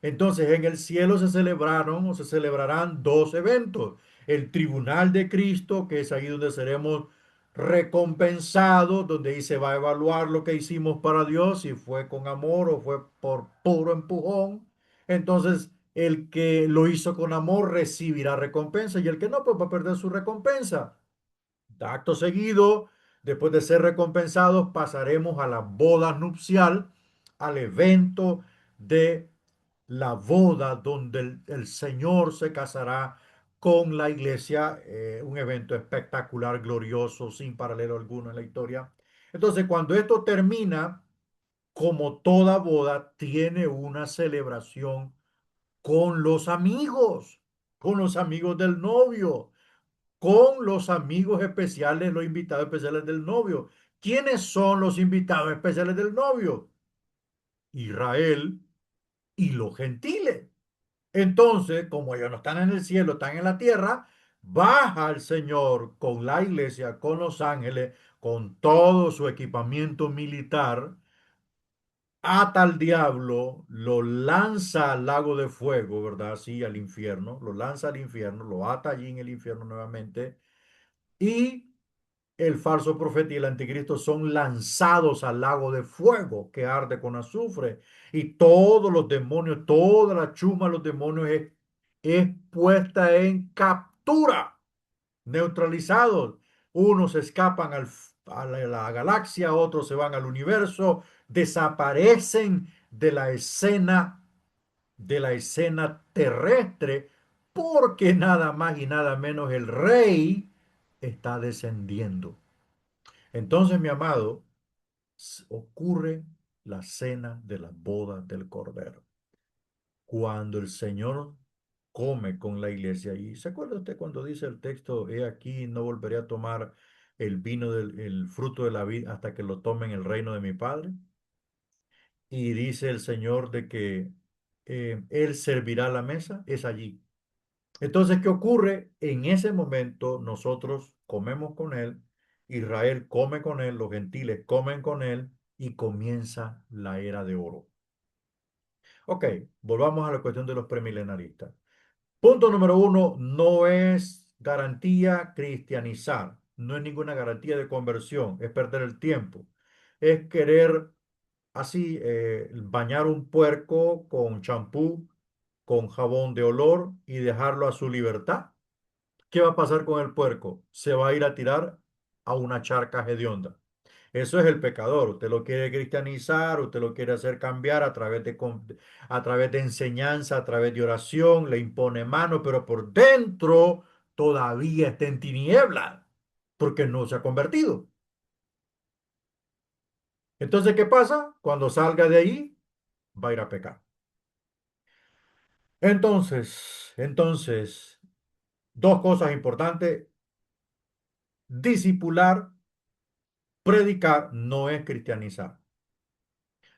Entonces en el cielo se celebraron o se celebrarán dos eventos. El tribunal de Cristo, que es ahí donde seremos recompensados, donde ahí se va a evaluar lo que hicimos para Dios, si fue con amor o fue por puro empujón. Entonces el que lo hizo con amor recibirá recompensa y el que no, pues va a perder su recompensa. Acto seguido, después de ser recompensados, pasaremos a la boda nupcial, al evento de la boda donde el Señor se casará con la iglesia, un evento espectacular, glorioso, sin paralelo alguno en la historia. Entonces, cuando esto termina, como toda boda, tiene una celebración con los amigos del novio, con los amigos especiales, los invitados especiales del novio. ¿Quiénes son los invitados especiales del novio? Israel y los gentiles. Entonces, como ellos no están en el cielo, están en la tierra, baja el Señor con la iglesia, con los ángeles, con todo su equipamiento militar, ata al diablo, lo lanza al lago de fuego, ¿verdad? Sí, al infierno, lo lanza al infierno, lo ata allí en el infierno nuevamente y el falso profeta y el anticristo son lanzados al lago de fuego que arde con azufre y todos los demonios, toda la chuma de los demonios es puesta en captura, neutralizados. Unos escapan a la galaxia, otros se van al universo, desaparecen de la escena terrestre, porque nada más y nada menos el rey está descendiendo. Entonces, mi amado, ocurre la cena de las bodas del Cordero. Cuando el Señor come con la iglesia, y se acuerda usted cuando dice el texto, he aquí, no volveré a tomar el vino el fruto de la vida hasta que lo tome en el reino de mi Padre. Y dice el Señor de que Él servirá la mesa, es allí. Entonces, ¿qué ocurre? En ese momento nosotros comemos con Él, Israel come con Él, los gentiles comen con Él y comienza la era de oro. Ok, volvamos a la cuestión de los premilenaristas. Punto número uno, no es garantía cristianizar, no es ninguna garantía de conversión, es perder el tiempo, es querer así bañar un puerco con champú, con jabón de olor y dejarlo a su libertad. ¿Qué va a pasar con el puerco? Se va a ir a tirar a una charca hedionda. Eso es el pecador. Usted lo quiere cristianizar, usted lo quiere hacer cambiar a través de enseñanza, a través de oración, le impone mano, pero por dentro todavía está en tinieblas, porque no se ha convertido. Entonces, ¿qué pasa? Cuando salga de ahí, va a ir a pecar. Entonces, dos cosas importantes. Discipular, predicar no es cristianizar.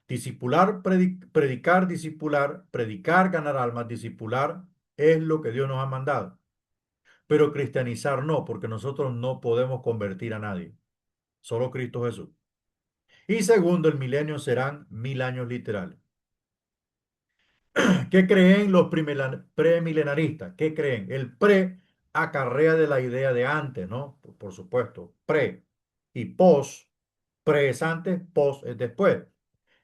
Discipular, predicar, discipular, predicar, ganar almas, discipular es lo que Dios nos ha mandado. Pero cristianizar no, porque nosotros no podemos convertir a nadie. Solo Cristo Jesús. Y segundo, el milenio serán 1000 años literales. ¿Qué creen los premilenaristas? ¿Qué creen? El pre acarrea de la idea de antes, ¿no? Por supuesto, pre y pos. Pre es antes, pos es después.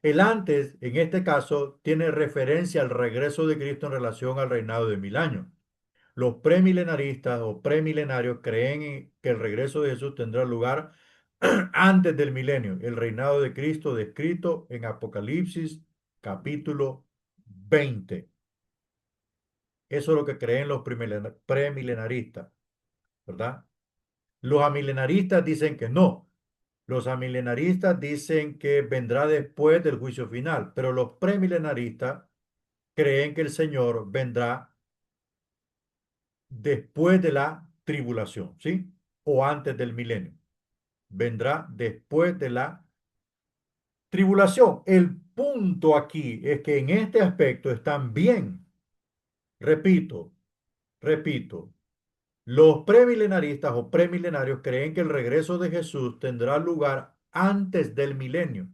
El antes, en este caso, tiene referencia al regreso de Cristo en relación al reinado de 1000 años. Los premilenaristas o premilenarios creen que el regreso de Jesús tendrá lugar antes del milenio, el reinado de Cristo descrito en Apocalipsis capítulo 20. Eso es lo que creen los premilenaristas, ¿verdad? Los amilenaristas dicen que no. Los amilenaristas dicen que vendrá después del juicio final, pero los premilenaristas creen que el Señor vendrá después de la tribulación, ¿sí? O antes del milenio. Vendrá después de la tribulación. El punto aquí es que en este aspecto están bien. Repito, repito. Los premilenaristas o premilenarios creen que el regreso de Jesús tendrá lugar antes del milenio.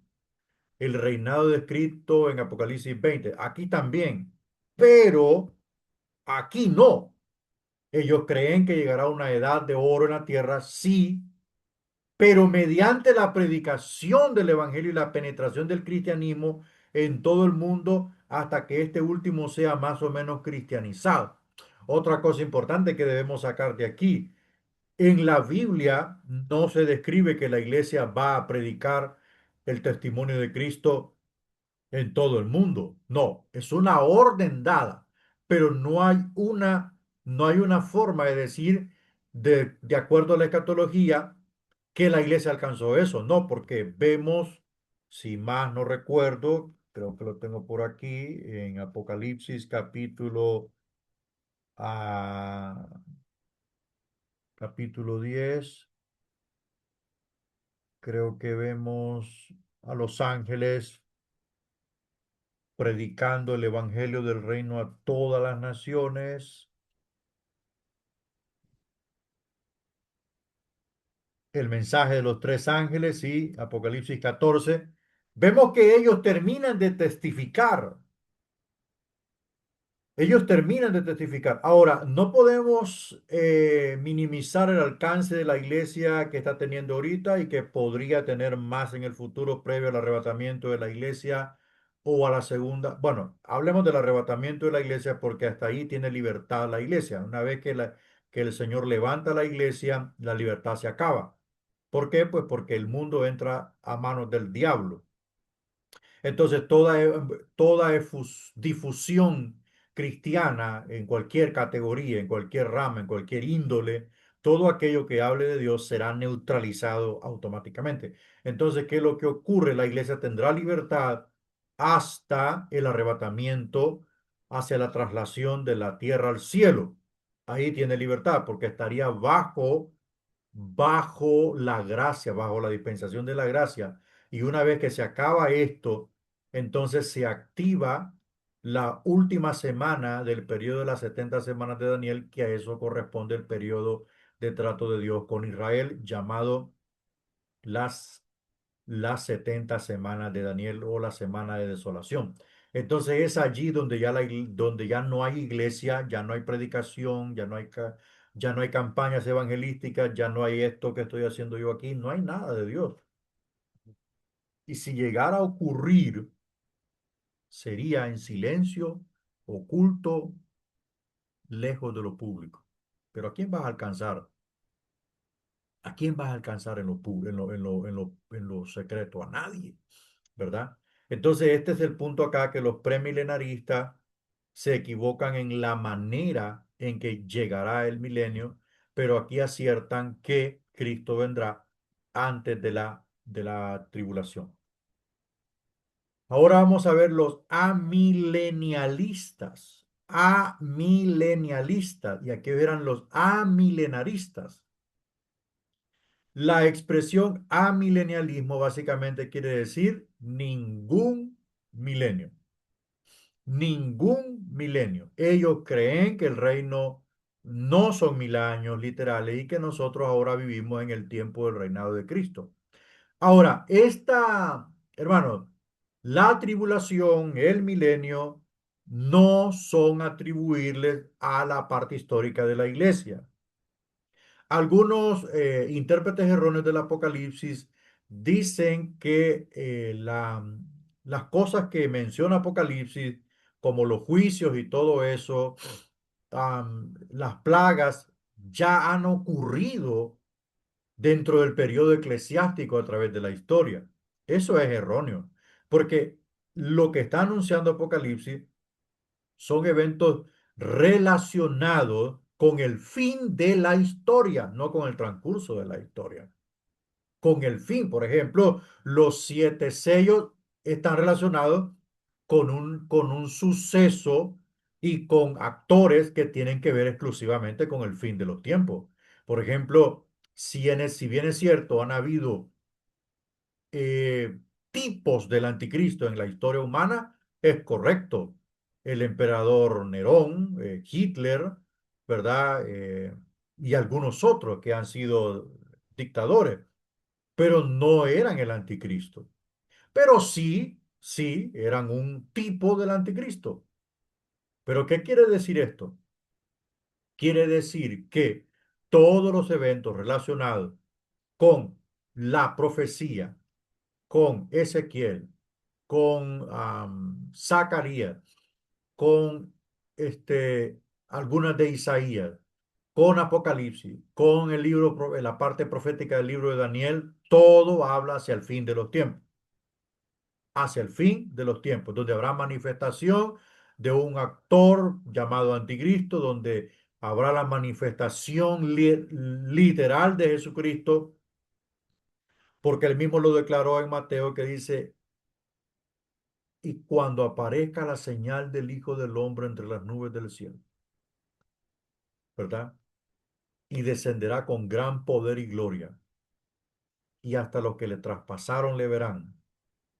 El reinado descrito en Apocalipsis 20. Aquí también. Pero aquí no. Ellos creen que llegará una edad de oro en la tierra, sí, pero mediante la predicación del evangelio y la penetración del cristianismo en todo el mundo hasta que este último sea más o menos cristianizado. Otra cosa importante que debemos sacar de aquí, en la Biblia no se describe que la iglesia va a predicar el testimonio de Cristo en todo el mundo. No, es una orden dada, pero no hay una forma de decir de acuerdo a la escatología que la iglesia alcanzó eso. No, porque vemos, si más no recuerdo, creo que lo tengo por aquí, en Apocalipsis ah, capítulo 10, creo que vemos a los ángeles predicando el evangelio del reino a todas las naciones. El mensaje de los tres ángeles, sí, Apocalipsis 14, vemos que ellos terminan de testificar. Ellos terminan de testificar. Ahora, no podemos minimizar el alcance de la iglesia que está teniendo ahorita y que podría tener más en el futuro previo al arrebatamiento de la iglesia o a la segunda. Bueno, hablemos del arrebatamiento de la iglesia porque hasta ahí tiene libertad la iglesia. Una vez que el Señor levanta la iglesia, la libertad se acaba. ¿Por qué? Pues porque el mundo entra a manos del diablo. Entonces, toda difusión cristiana en cualquier categoría, en cualquier rama, en cualquier índole, todo aquello que hable de Dios será neutralizado automáticamente. Entonces, ¿qué es lo que ocurre? La iglesia tendrá libertad hasta el arrebatamiento, hacia la traslación de la tierra al cielo. Ahí tiene libertad porque estaría bajo la gracia, bajo la dispensación de la gracia. Y una vez que se acaba esto, entonces se activa la última semana del periodo de las 70 semanas de Daniel, que a eso corresponde el periodo de trato de Dios con Israel, llamado las, las 70 semanas de Daniel o la semana de desolación. Entonces es allí donde donde ya no hay iglesia, ya no hay predicación, ya no hay campañas evangelísticas, ya no hay esto que estoy haciendo yo aquí, no hay nada de Dios. Y si llegara a ocurrir, sería en silencio, oculto, lejos de lo público. Pero ¿a quién vas a alcanzar? ¿A quién vas a alcanzar en en lo secreto? A nadie, ¿verdad? Entonces, este es el punto acá que los premilenaristas se equivocan en la manera en que llegará el milenio, pero aquí aciertan que Cristo vendrá antes de de la tribulación. Ahora vamos a ver los amilenialistas. Amilenialistas. Y aquí verán los amilenaristas. La expresión amilenialismo básicamente quiere decir ningún milenio. Ningún milenio. Ellos creen que el reino no son 1000 años literales y que nosotros ahora vivimos en el tiempo del reinado de Cristo. Ahora, hermanos, la tribulación, el milenio, no son atribuibles a la parte histórica de la iglesia. Algunos intérpretes erróneos del Apocalipsis dicen que las cosas que menciona Apocalipsis, como los juicios y todo eso, las plagas ya han ocurrido dentro del periodo eclesiástico a través de la historia. Eso es erróneo, porque lo que está anunciando Apocalipsis son eventos relacionados con el fin de la historia, no con el transcurso de la historia. Con el fin, por ejemplo, los siete sellos están relacionados con un suceso y con actores que tienen que ver exclusivamente con el fin de los tiempos. Por ejemplo, si bien es cierto, han habido eh, tipos del anticristo en la historia humana, es correcto. El emperador Nerón, Hitler, ¿verdad? Y algunos otros que han sido dictadores, pero no eran el anticristo. Pero sí, sí, eran un tipo del anticristo. ¿Pero qué quiere decir esto? Quiere decir que todos los eventos relacionados con la profecía, con Ezequiel, con Zacarías, con algunas de Isaías, con Apocalipsis, con el libro, la parte profética del libro de Daniel, todo habla hacia el fin de los tiempos, hacia el fin de los tiempos, donde habrá manifestación de un actor llamado Anticristo, donde habrá la manifestación literal de Jesucristo, porque él mismo lo declaró en Mateo que dice, y cuando aparezca la señal del Hijo del Hombre entre las nubes del cielo, ¿verdad? Y descenderá con gran poder y gloria, y hasta los que le traspasaron le verán.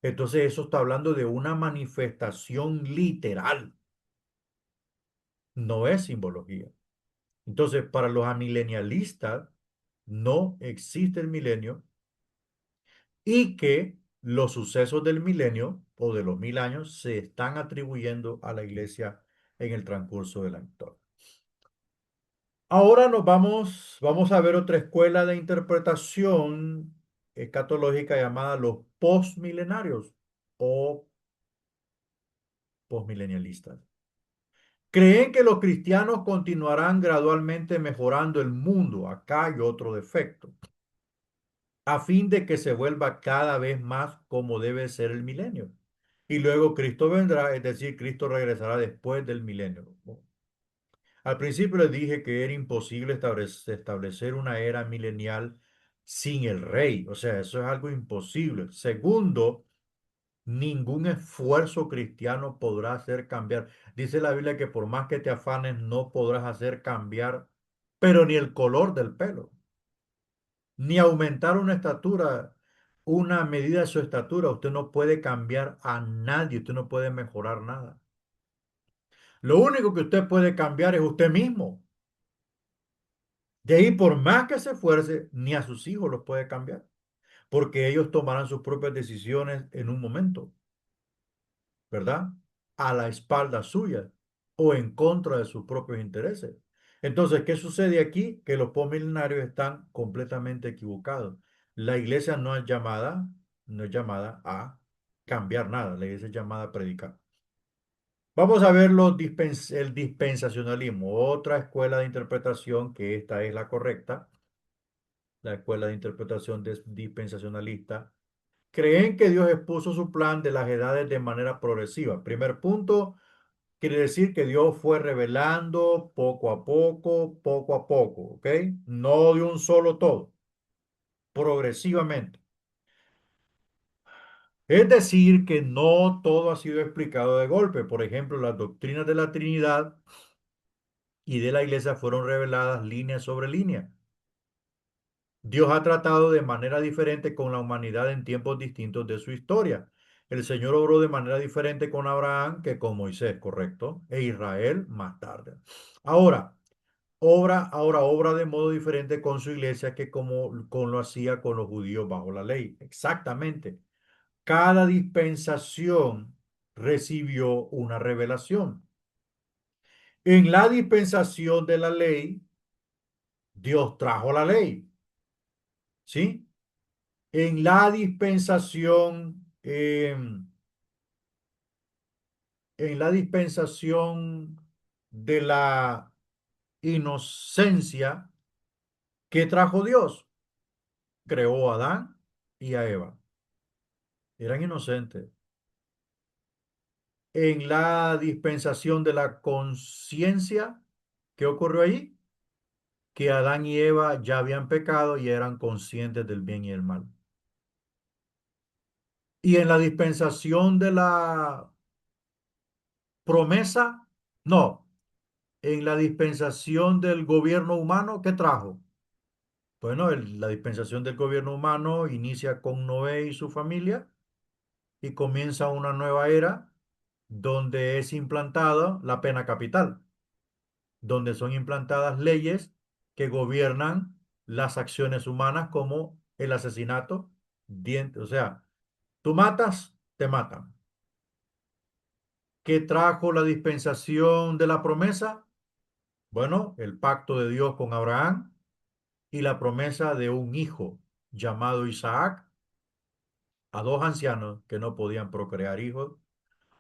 Entonces eso está hablando de una manifestación literal, no es simbología. Entonces, para los amilenialistas, no existe el milenio y que los sucesos del milenio o de los 1000 años se están atribuyendo a la iglesia en el transcurso de la historia. Ahora vamos a ver otra escuela de interpretación escatológica llamada los postmilenarios o postmilenialistas. Creen que los cristianos continuarán gradualmente mejorando el mundo, acá hay otro defecto, a fin de que se vuelva cada vez más como debe ser el milenio. Y luego Cristo vendrá, es decir, Cristo regresará después del milenio. Al principio les dije que era imposible establecer una era milenial sin el rey. O sea, eso es algo imposible. Segundo, ningún esfuerzo cristiano podrá hacer cambiar. Dice la Biblia que por más que te afanes no podrás hacer cambiar, pero ni el color del pelo, ni aumentar una estatura, una medida de su estatura. Usted no puede cambiar a nadie, usted no puede mejorar nada. Lo único que usted puede cambiar es usted mismo. De ahí, por más que se esfuerce, ni a sus hijos los puede cambiar, porque ellos tomarán sus propias decisiones en un momento, ¿verdad? A la espalda suya o en contra de sus propios intereses. Entonces, ¿qué sucede aquí? Que los postmillenarios están completamente equivocados. La iglesia no es llamada a cambiar nada, la iglesia es llamada a predicar. Vamos a ver el dispensacionalismo, otra escuela de interpretación que esta es la correcta, la escuela de interpretación dispensacionalista. Creen que Dios expuso su plan de las edades de manera progresiva. Primer punto, quiere decir que Dios fue revelando poco a poco, ¿ok? No de un solo todo, progresivamente. Es decir, que no todo ha sido explicado de golpe. Por ejemplo, las doctrinas de la Trinidad y de la Iglesia fueron reveladas línea sobre línea. Dios ha tratado de manera diferente con la humanidad en tiempos distintos de su historia. El Señor obró de manera diferente con Abraham que con Moisés, ¿correcto? E Israel más tarde. Ahora, obra de modo diferente con su iglesia que como lo hacía con los judíos bajo la ley. Exactamente. Cada dispensación recibió una revelación. En la dispensación de la ley, Dios trajo la ley, ¿sí? En la dispensación, en la dispensación de la inocencia, ¿qué trajo Dios? Creó a Adán y a Eva. Eran inocentes. En la dispensación de la conciencia, ¿qué ocurrió ahí? Que Adán y Eva ya habían pecado y eran conscientes del bien y el mal. Y en la dispensación de la promesa, no, en la dispensación del gobierno humano, ¿qué trajo? Bueno, la dispensación del gobierno humano inicia con Noé y su familia y comienza una nueva era donde es implantada la pena capital, donde son implantadas leyes que gobiernan las acciones humanas como el asesinato, o sea, tú matas, te matan. ¿Qué trajo la dispensación de la promesa? Bueno, el pacto de Dios con Abraham y la promesa de un hijo llamado Isaac a dos ancianos que no podían procrear hijos,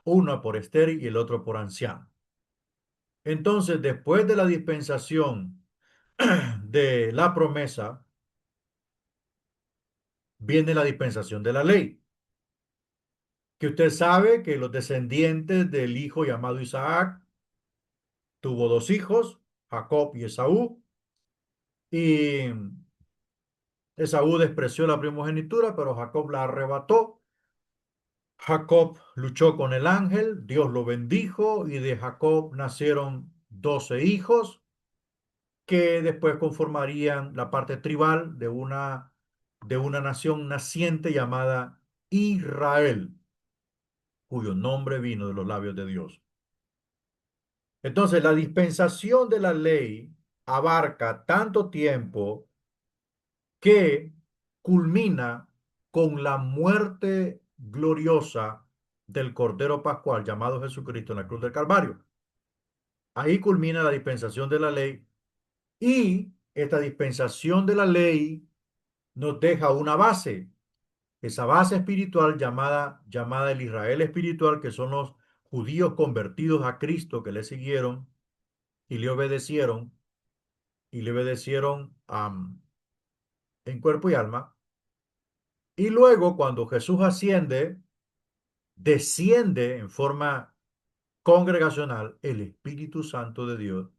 uno por estéril y el otro por anciano. Entonces, después de la dispensación de la promesa, viene la dispensación de la ley, que usted sabe que los descendientes del hijo llamado Isaac tuvo dos hijos, Jacob y Esaú, y Esaú despreció la primogenitura, pero Jacob la arrebató. Jacob luchó con el ángel, Dios lo bendijo y de Jacob nacieron 12 hijos que después conformarían la parte tribal de una nación naciente llamada Israel, cuyo nombre vino de los labios de Dios. Entonces, la dispensación de la ley abarca tanto tiempo que culmina con la muerte gloriosa del Cordero Pascual llamado Jesucristo en la cruz del Calvario. Ahí culmina la dispensación de la ley y esta dispensación de la ley nos deja una base, esa base espiritual llamada el Israel espiritual, que son los judíos convertidos a Cristo que le siguieron y le obedecieron en cuerpo y alma. Y luego cuando Jesús asciende, desciende en forma congregacional el Espíritu Santo de Dios.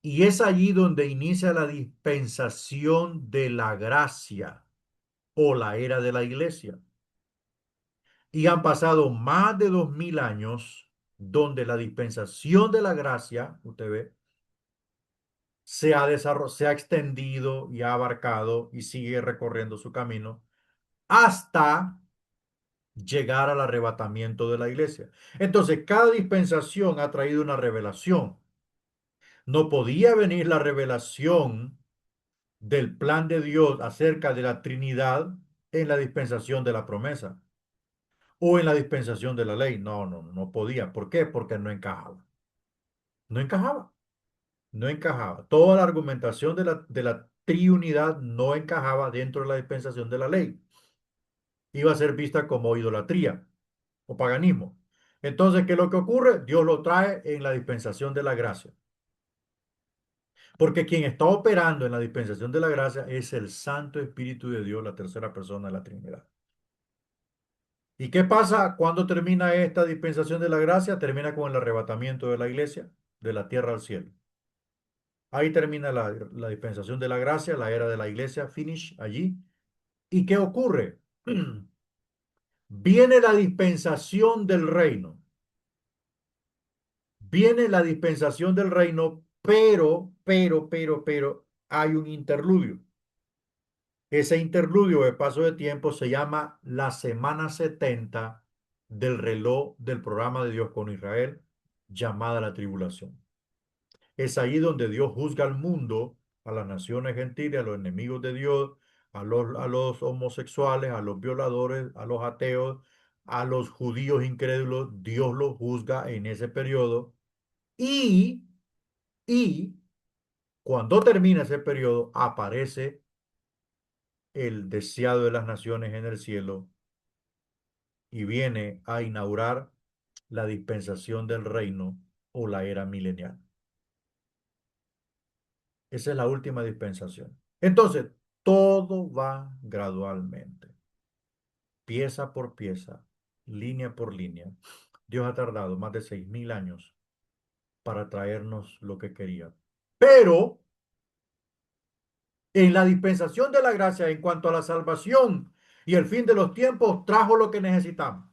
Y es allí donde inicia la dispensación de la gracia o la era de la iglesia. Y han pasado más de 2000 años donde la dispensación de la gracia, usted ve, se ha extendido y ha abarcado y sigue recorriendo su camino hasta llegar al arrebatamiento de la iglesia. Entonces, cada dispensación ha traído una revelación. No podía venir la revelación del plan de Dios acerca de la Trinidad en la dispensación de la promesa o en la dispensación de la ley. No, no, no podía. ¿Por qué? Porque no encajaba. No encajaba. No encajaba. Toda la argumentación de la triunidad no encajaba dentro de la dispensación de la ley. Iba a ser vista como idolatría o paganismo. Entonces, ¿qué es lo que ocurre? Dios lo trae en la dispensación de la gracia. Porque quien está operando en la dispensación de la gracia es el Santo Espíritu de Dios, la tercera persona de la Trinidad. ¿Y qué pasa cuando termina esta dispensación de la gracia? Termina con el arrebatamiento de la iglesia de la tierra al cielo. Ahí termina la dispensación de la gracia, la era de la iglesia, finish allí. ¿Y qué ocurre? Viene la dispensación del reino. Viene la dispensación del reino, pero, hay un interludio. Ese interludio de paso de tiempo se llama la semana 70 del reloj del programa de Dios con Israel, llamada la tribulación. Es ahí donde Dios juzga al mundo, a las naciones gentiles, a los enemigos de Dios, a los homosexuales, a los violadores, a los ateos, a los judíos incrédulos. Dios los juzga en ese periodo. Y, y cuando termina ese periodo, aparece el deseado de las naciones en el cielo y viene a inaugurar la dispensación del reino o la era milenial. Esa es la última dispensación. Entonces, todo va gradualmente, pieza por pieza, línea por línea. Dios ha tardado más de 6000 años para traernos lo que quería. Pero en la dispensación de la gracia, en cuanto a la salvación y el fin de los tiempos, trajo lo que necesitamos.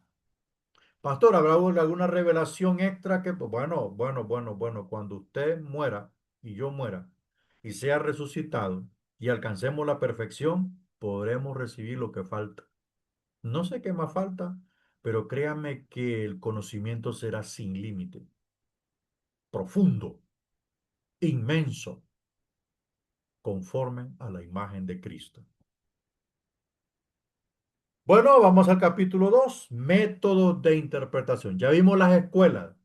Pastor, ¿habrá alguna revelación extra que, pues, bueno, cuando usted muera y yo muera y sea resucitado y alcancemos la perfección, podremos recibir lo que falta? No sé qué más falta, pero créame que el conocimiento será sin límite, profundo, inmenso, conforme a la imagen de Cristo. Bueno, vamos al capítulo 2, métodos de interpretación. Ya vimos las escuelas.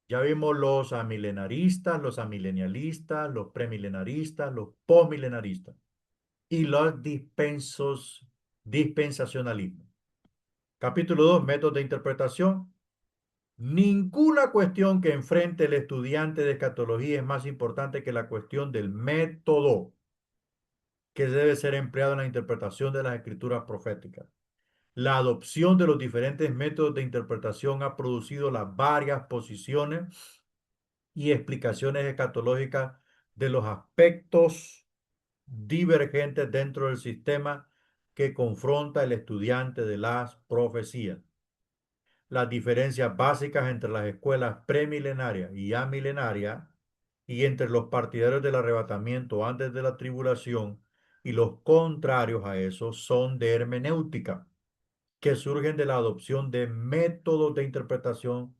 Ya vimos los amilenaristas, los amilenialistas, los premilenaristas, los postmilenaristas y los dispensacionalismos. Capítulo 2, métodos de interpretación. Ninguna cuestión que enfrente el estudiante de escatología es más importante que la cuestión del método que debe ser empleado en la interpretación de las escrituras proféticas. La adopción de los diferentes métodos de interpretación ha producido las varias posiciones y explicaciones escatológicas de los aspectos divergentes dentro del sistema que confronta el estudiante de las profecías. Las diferencias básicas entre las escuelas premilenarias y amilenarias y entre los partidarios del arrebatamiento antes de la tribulación y los contrarios a eso son de hermenéutica, que surgen de la adopción de métodos de interpretación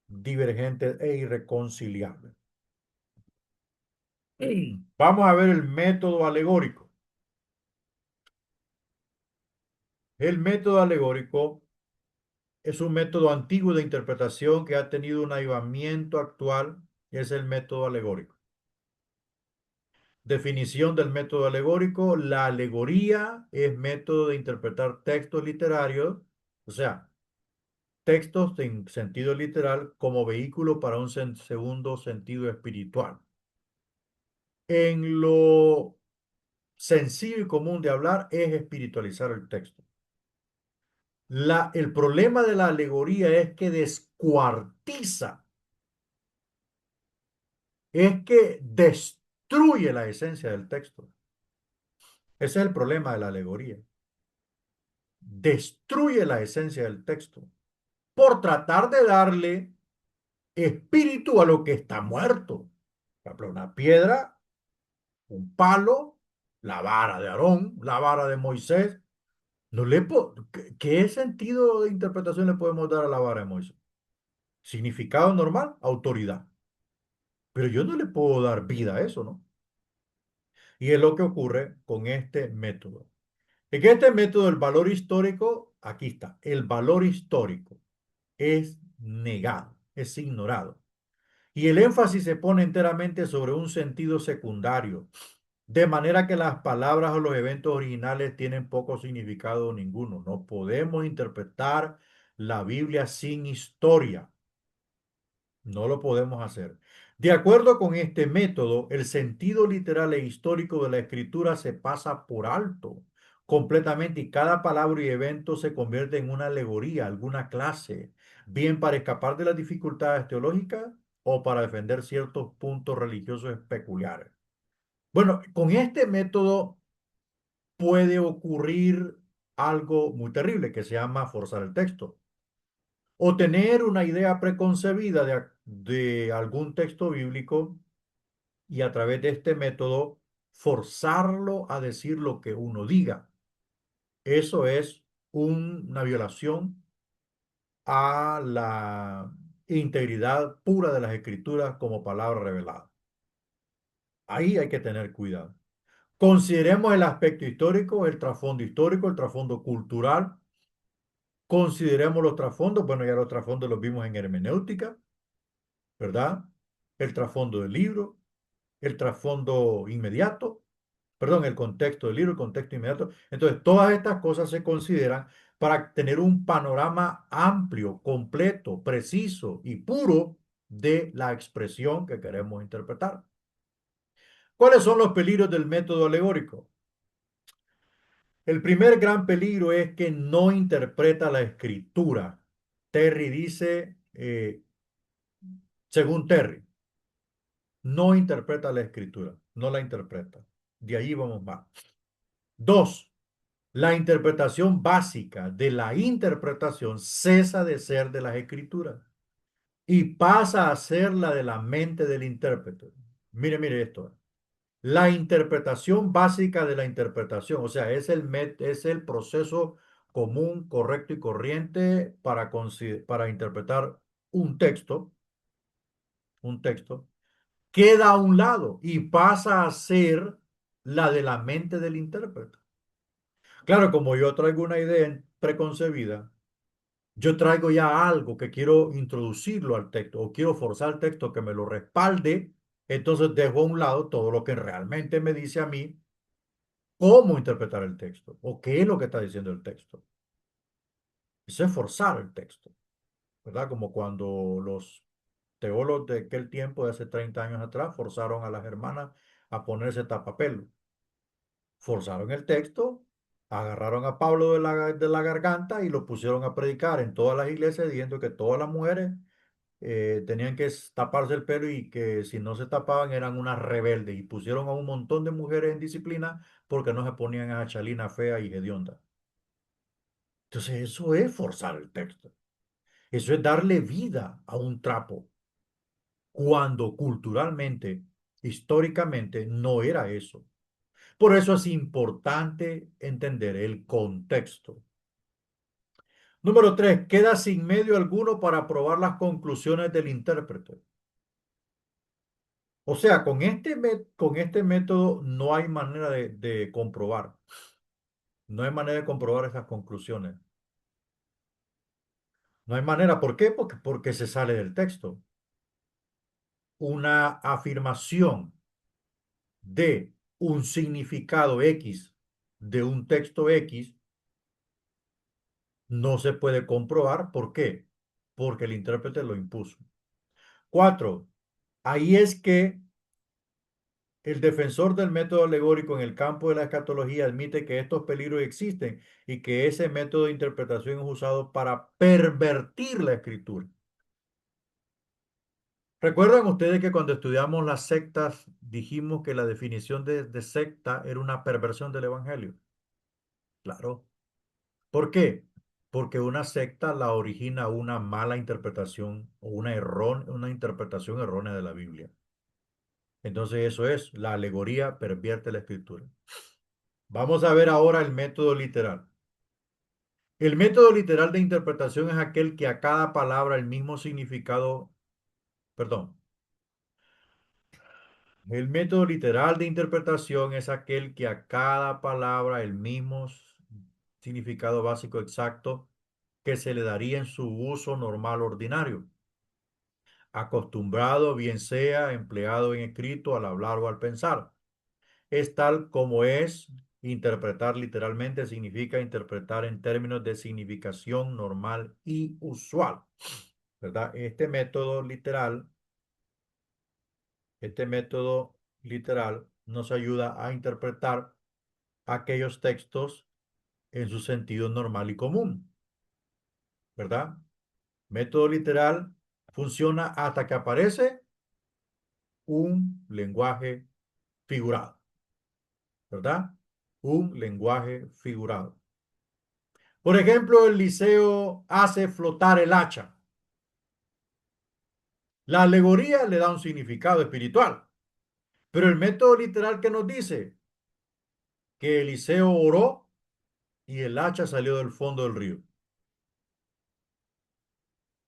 divergentes e irreconciliables. Vamos a ver el método alegórico. El método alegórico es un método antiguo de interpretación que ha tenido un avivamiento actual. Es el método alegórico. Definición del método alegórico. La alegoría es método de interpretar textos literarios, o sea, textos en sentido literal como vehículo para un segundo sentido espiritual. En lo sencillo y común de hablar es espiritualizar el texto. El problema de la alegoría es que descuartiza, es que destruye la esencia del texto. Ese es el problema de la alegoría. Destruye la esencia del texto por tratar de darle espíritu a lo que está muerto. Por ejemplo, una piedra, un palo, la vara de Aarón, la vara de Moisés. No le ¿Qué sentido de interpretación le podemos dar a la vara de Moisés? Significado normal, autoridad. Pero yo no le puedo dar vida a eso, ¿no? Y es lo que ocurre con este método. En este método, el valor histórico, aquí está, el valor histórico es negado, es ignorado. Y el énfasis se pone enteramente sobre un sentido secundario, de manera que las palabras o los eventos originales tienen poco significado o ninguno. No podemos interpretar la Biblia sin historia. No lo podemos hacer. De acuerdo con este método, el sentido literal e histórico de la escritura se pasa por alto completamente y cada palabra y evento se convierte en una alegoría, alguna clase, bien para escapar de las dificultades teológicas o para defender ciertos puntos religiosos peculiares. Bueno, con este método puede ocurrir algo muy terrible que se llama forzar el texto o tener una idea preconcebida de algún texto bíblico y a través de este método forzarlo a decir lo que uno diga. Eso es una violación a la integridad pura de las escrituras como palabra revelada. Ahí hay que tener cuidado. Consideremos el aspecto histórico, el trasfondo cultural. Consideremos los trasfondos. Bueno, ya los trasfondos los vimos en hermenéutica, ¿verdad? El trasfondo del libro, el trasfondo inmediato, perdón, el contexto del libro, el contexto inmediato. Entonces, todas estas cosas se consideran para tener un panorama amplio, completo, preciso y puro de la expresión que queremos interpretar. ¿Cuáles son los peligros del método alegórico? El primer gran peligro es que no interpreta la escritura. Terry dice, según Terry, no interpreta la escritura, no la interpreta. De ahí vamos más. Dos, la interpretación básica de la interpretación cesa de ser de las escrituras y pasa a ser la de la mente del intérprete. Mire, mire esto. La interpretación básica de la interpretación, o sea, es el proceso común, correcto y corriente para interpretar un texto, un texto, queda a un lado y pasa a ser la de la mente del intérprete. Claro, como yo traigo una idea preconcebida, yo traigo ya algo que quiero introducirlo al texto o quiero forzar al texto que me lo respalde, entonces dejo a un lado todo lo que realmente me dice a mí cómo interpretar el texto o qué es lo que está diciendo el texto. Eso es forzar el texto, ¿verdad? Como cuando los teólogos de aquel tiempo, de hace 30 años atrás, forzaron a las hermanas a ponerse tapapelo. Forzaron el texto, agarraron a Pablo de la garganta y lo pusieron a predicar en todas las iglesias diciendo que todas las mujeres tenían que taparse el pelo y que si no se tapaban eran unas rebeldes y pusieron a un montón de mujeres en disciplina porque no se ponían a chalina fea y hedionda. Entonces eso es forzar el texto. Eso es darle vida a un trapo cuando culturalmente, históricamente, no era eso. Por eso es importante entender el contexto. Número tres, queda sin medio alguno para probar las conclusiones del intérprete. O sea, con este método no hay manera de comprobar. No hay manera de comprobar esas conclusiones. No hay manera. ¿Por qué? Porque se sale del texto. Una afirmación de un significado X de un texto X no se puede comprobar. ¿Por qué? Porque el intérprete lo impuso. Cuatro, ahí es que el defensor del método alegórico en el campo de la escatología admite que estos peligros existen y que ese método de interpretación es usado para pervertir la escritura. ¿Recuerdan ustedes que cuando estudiamos las sectas dijimos que la definición de secta era una perversión del evangelio? Claro. ¿Por qué? Porque una secta la origina una mala interpretación o una interpretación errónea de la Biblia. Entonces eso es, la alegoría pervierte la escritura. Vamos a ver ahora el método literal. El método literal de interpretación es aquel que a cada palabra el mismo significado, perdón, el método literal de interpretación es aquel que a cada palabra el mismo significado básico exacto que se le daría en su uso normal ordinario, acostumbrado bien sea empleado en escrito, al hablar o al pensar. Es tal como es. Interpretar literalmente significa interpretar en términos de significación normal y usual, ¿verdad? Este método literal nos ayuda a interpretar aquellos textos en su sentido normal y común, ¿verdad? Método literal funciona hasta que aparece un lenguaje figurado, ¿verdad? Un lenguaje figurado. Por ejemplo, Eliseo hace flotar el hacha. La alegoría le da un significado espiritual, pero el método literal que nos dice que Eliseo oró y el hacha salió del fondo del río.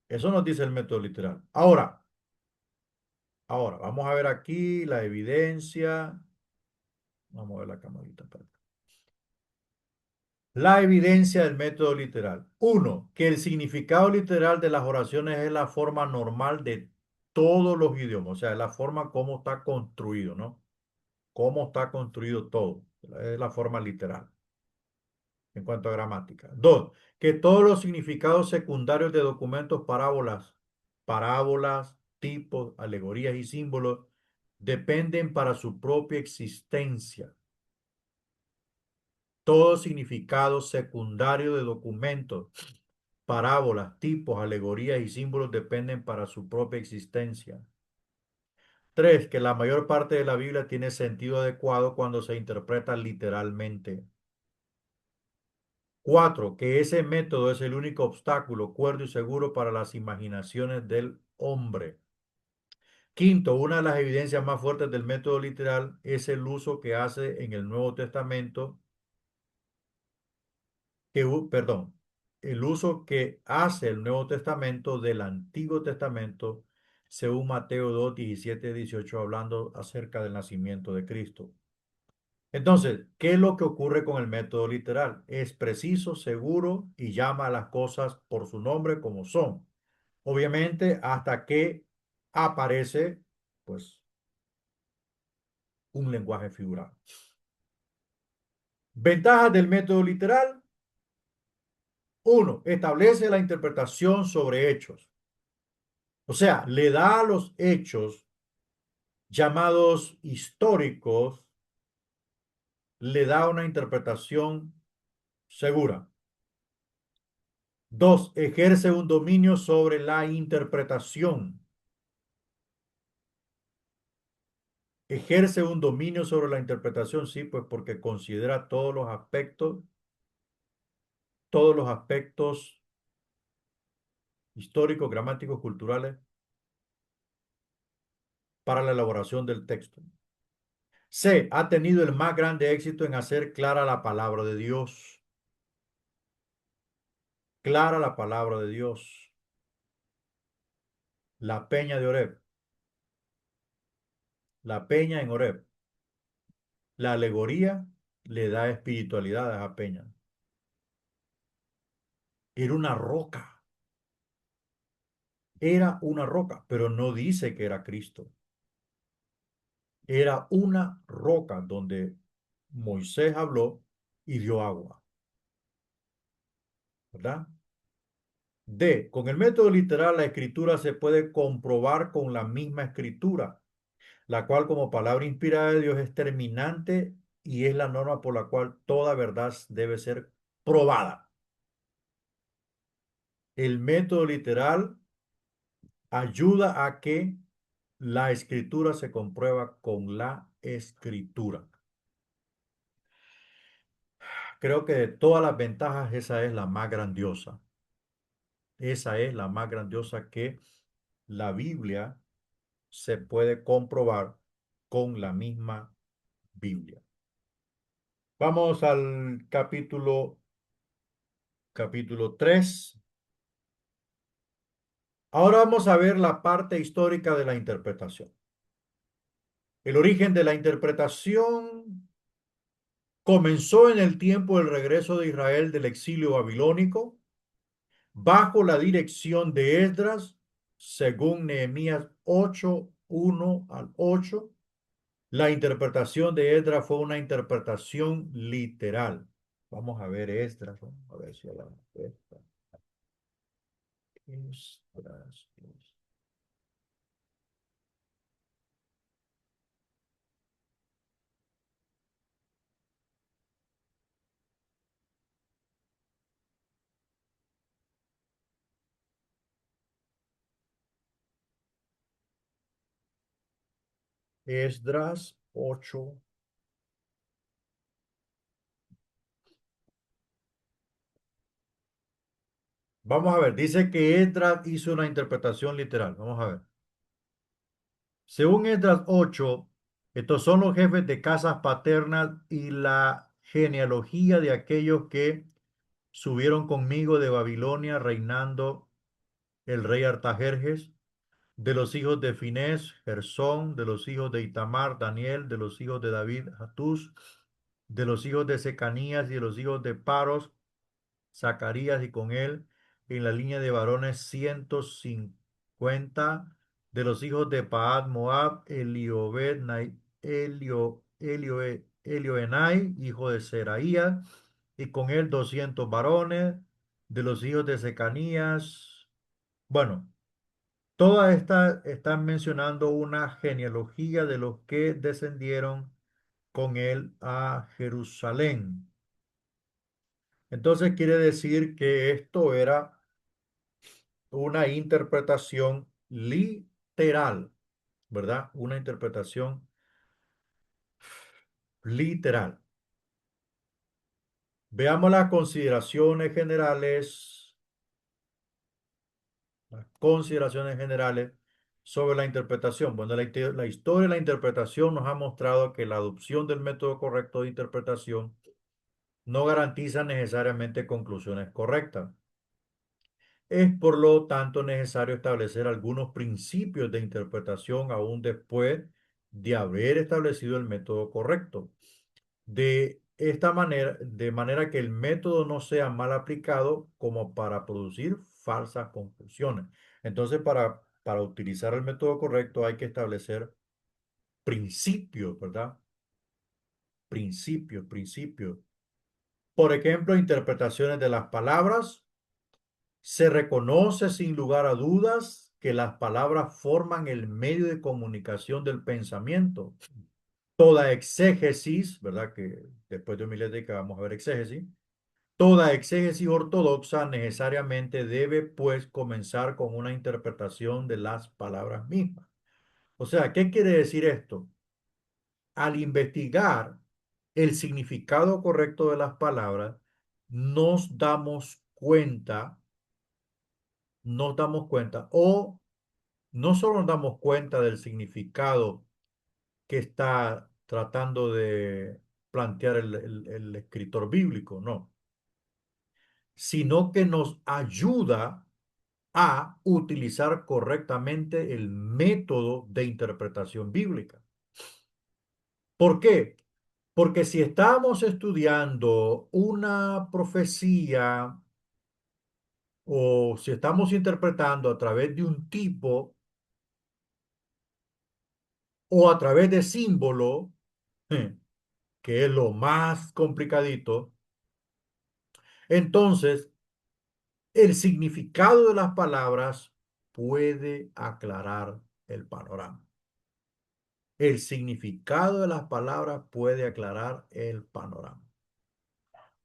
Eso nos dice el método literal. Ahora, vamos a ver aquí la evidencia. Vamos a ver la camarita. La evidencia del método literal. Uno, que el significado literal de las oraciones es la forma normal de todos los idiomas, o sea, es la forma como está construido, ¿no? Cómo está construido todo. Es la forma literal en cuanto a gramática. Dos, que todos los significados secundarios de documentos, parábolas, tipos, alegorías y símbolos dependen para su propia existencia. Todo significado secundario de documentos, parábolas, tipos, alegorías y símbolos dependen para su propia existencia. Tres, que la mayor parte de la Biblia tiene sentido adecuado cuando se interpreta literalmente. Cuatro, que ese método es el único obstáculo cuerdo y seguro para las imaginaciones del hombre. Quinto, una de las evidencias más fuertes del método literal es el uso que hace en el Nuevo Testamento, perdón, el uso que hace el Nuevo Testamento del Antiguo Testamento, según Mateo 2, 17, 18, hablando acerca del nacimiento de Cristo. Entonces, ¿qué es lo que ocurre con el método literal? Es preciso, seguro y llama a las cosas por su nombre como son. Obviamente, hasta que aparece, pues, un lenguaje figurado. Ventajas del método literal. Uno, establece la interpretación sobre hechos. O sea, le da a los hechos llamados históricos, le da una interpretación segura. Dos, ejerce un dominio sobre la interpretación. Ejerce un dominio sobre la interpretación, sí, pues porque considera todos los aspectos históricos, gramáticos, culturales para la elaboración del texto. C, ha tenido el más grande éxito en hacer clara la palabra de Dios. Clara la palabra de Dios. La peña de Oreb. La peña en Oreb. La alegoría le da espiritualidad a esa peña. Era una roca. Era una roca, pero no dice que era Cristo. Era una roca donde Moisés habló y dio agua, ¿verdad? D. Con el método literal, la escritura se puede comprobar con la misma escritura, la cual como palabra inspirada de Dios es terminante y es la norma por la cual toda verdad debe ser probada. El método literal ayuda a que la escritura se comprueba con la escritura. Creo que de todas las ventajas esa es la más grandiosa. Esa es la más grandiosa, que la Biblia se puede comprobar con la misma Biblia. Vamos al capítulo 3. Ahora vamos a ver la parte histórica de la interpretación. El origen de la interpretación comenzó en el tiempo del regreso de Israel del exilio babilónico, bajo la dirección de Esdras, según Nehemías 8, 1 al 8. La interpretación de Esdras fue una interpretación literal. Vamos a ver Esdras, vamos a ver si la Esdras. Esdras 8. Vamos a ver, dice que Esdras hizo una interpretación literal. Vamos a ver. Según Esdras 8, estos son los jefes de casas paternas y la genealogía de aquellos que subieron conmigo de Babilonia reinando el rey Artajerjes, de los hijos de Finés, Gersón, de los hijos de Itamar, Daniel, de los hijos de David, Hatús, de los hijos de Secanías y de los hijos de Paros, Zacarías y con él en la línea de varones 150, de los hijos de Paad Moab, Elioenai, hijo de Seraías, y con él 200 varones, de los hijos de Secanías. Bueno, Todas estas están mencionando una genealogía de los que descendieron con él a Jerusalén. Entonces quiere decir que esto era una interpretación literal, ¿verdad? Una interpretación literal. Veamos las consideraciones generales, sobre la interpretación. Bueno, la historia y la interpretación nos ha mostrado que la adopción del método correcto de interpretación no garantiza necesariamente conclusiones correctas. Es por lo tanto necesario establecer algunos principios de interpretación aún después de haber establecido el método correcto. De manera que el método no sea mal aplicado como para producir falsas conclusiones. Entonces, para utilizar el método correcto hay que establecer principios, ¿verdad? Principios. Por ejemplo, interpretaciones de las palabras. Se reconoce sin lugar a dudas que las palabras forman el medio de comunicación del pensamiento. Toda exégesis, ¿verdad? Que después de homilética vamos a ver exégesis. Toda exégesis ortodoxa necesariamente debe, pues, comenzar con una interpretación de las palabras mismas. O sea, ¿qué quiere decir esto? Al investigar el significado correcto de las palabras, nos damos cuenta, o no solo nos damos cuenta del significado que está tratando de plantear el escritor bíblico, no, sino que nos ayuda a utilizar correctamente el método de interpretación bíblica. ¿Por qué? Porque si estamos estudiando una profecía o si estamos interpretando a través de un tipo o a través de símbolo, que es lo más complicadito, entonces el significado de las palabras puede aclarar el panorama. El significado de las palabras puede aclarar el panorama.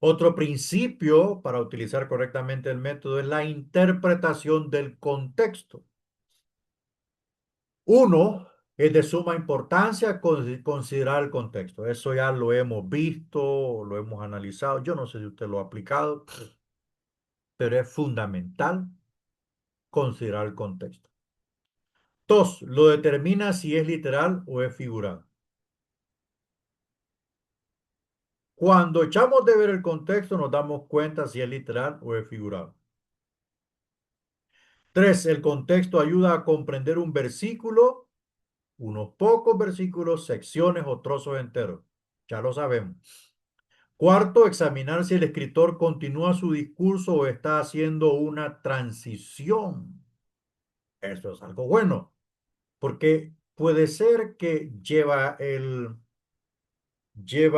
Otro principio para utilizar correctamente el método es la interpretación del contexto. Uno, es de suma importancia considerar el contexto. Eso ya lo hemos visto, lo hemos analizado. Yo no sé si usted lo ha aplicado, pero es fundamental considerar el contexto. Dos, lo determina si es literal o es figurado. Cuando echamos de ver el contexto, nos damos cuenta si es literal o es figurado. Tres, el contexto ayuda a comprender un versículo, unos pocos versículos, secciones o trozos enteros. Ya lo sabemos. Cuarto, examinar si el escritor continúa su discurso o está haciendo una transición. Esto es algo bueno, porque puede ser que lleva